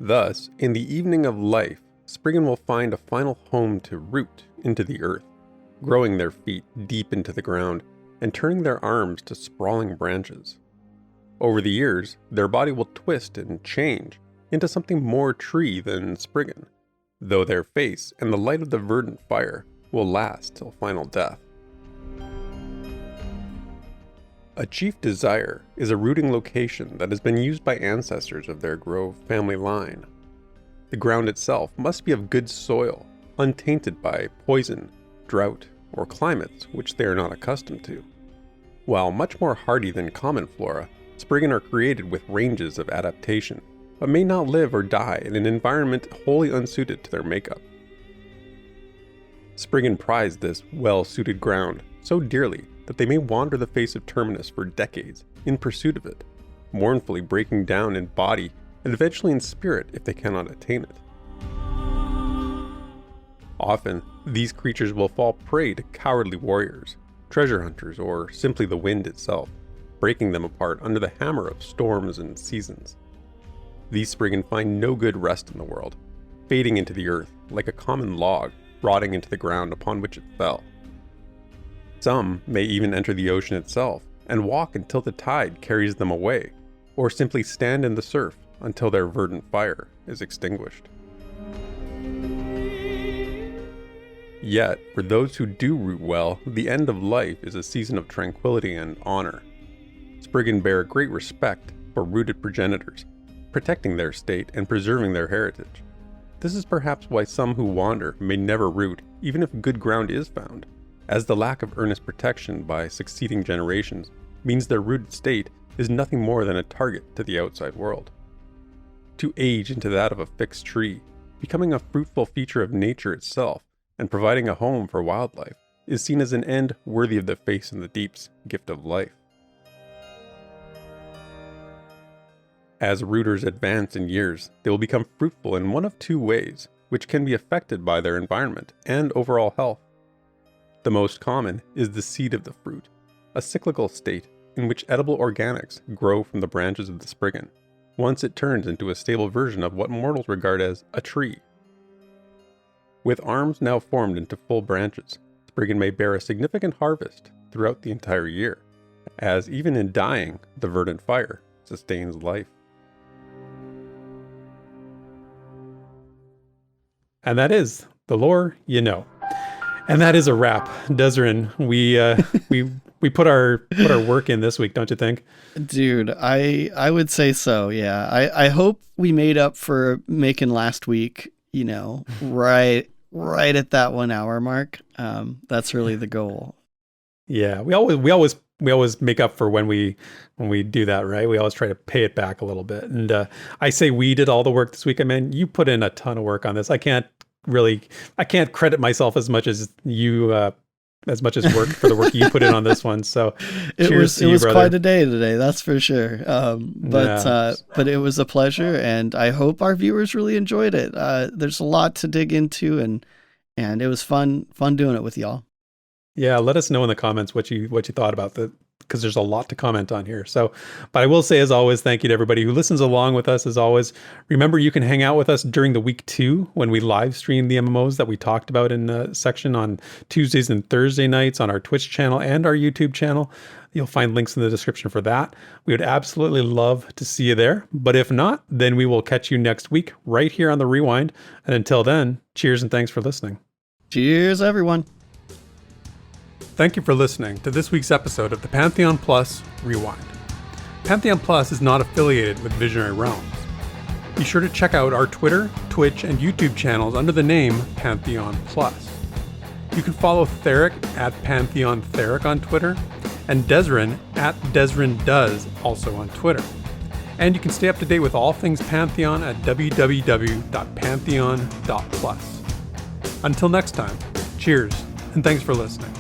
Thus, in the evening of life, Spriggan will find a final home to root into the earth, growing their feet deep into the ground and turning their arms to sprawling branches. Over the years, their body will twist and change into something more tree than Spriggan, though their face and the light of the verdant fire will last till final death. A chief desire is a rooting location that has been used by ancestors of their Grove family line. The ground itself must be of good soil, untainted by poison, drought, or climates which they are not accustomed to. While much more hardy than common flora, Spriggan are created with ranges of adaptation, but may not live or die in an environment wholly unsuited to their makeup. Spriggan prize this well-suited ground so dearly that they may wander the face of Terminus for decades in pursuit of it, mournfully breaking down in body and eventually in spirit if they cannot attain it. Often, these creatures will fall prey to cowardly warriors, treasure hunters, or simply the wind itself, breaking them apart under the hammer of storms and seasons. These Spriggan find no good rest in the world, fading into the earth like a common log rotting into the ground upon which it fell. Some may even enter the ocean itself and walk until the tide carries them away, or simply stand in the surf until their verdant fire is extinguished. Yet, for those who do root well, the end of life is a season of tranquility and honor. Spriggan bear great respect for rooted progenitors, protecting their state and preserving their heritage. This is perhaps why some who wander may never root, even if good ground is found, as the lack of earnest protection by succeeding generations means their rooted state is nothing more than a target to the outside world. To age into that of a fixed tree, becoming a fruitful feature of nature itself, and providing a home for wildlife, is seen as an end worthy of the face in the deep's gift of life. As rooters advance in years, they will become fruitful in one of two ways, which can be affected by their environment and overall health. The most common is the seed of the fruit, a cyclical state in which edible organics grow from the branches of the Spriggan, once it turns into a stable version of what mortals regard as a tree. With arms now formed into full branches, Spriggan may bear a significant harvest throughout the entire year, as even in dying, the verdant fire sustains life. And that is the lore you know. And that is a wrap. Desrin, we we put our work in this week, don't you think? Dude, I would say so. Yeah. I hope we made up for making last week, right at that 1 hour mark. That's really the goal. Yeah, we always make up for when we do that, right? We always try to pay it back a little bit. And I say we did all the work this week. I mean, you put in a ton of work on this. I can't credit myself as much as you as much as work for the work you put in on this one. So it cheers was brother. quite a day today, that's for sure. But it was a pleasure, and I hope our viewers really enjoyed it. There's a lot to dig into, and it was fun doing it with y'all. Yeah, let us know in the comments what you thought about because there's a lot to comment on here. So, but I will say, as always, thank you to everybody who listens along with us. As always, remember you can hang out with us during the week 2 when we live stream the MMOs that we talked about in the section on Tuesdays and Thursday nights on our Twitch channel and our YouTube channel. You'll find links in the description for that. We would absolutely love to see you there. But if not, then we will catch you next week right here on the Rewind. And until then, cheers and thanks for listening. Cheers, everyone. Thank you for listening to this week's episode of the Pantheon Plus Rewind. Pantheon Plus is not affiliated with Visionary Realms. Be sure to check out our Twitter, Twitch, and YouTube channels under the name Pantheon Plus. You can follow Theric at Pantheon Theric on Twitter, and Desrin at DesrinDoes also on Twitter. And you can stay up to date with all things Pantheon at www.pantheon.plus. Until next time, cheers, and thanks for listening.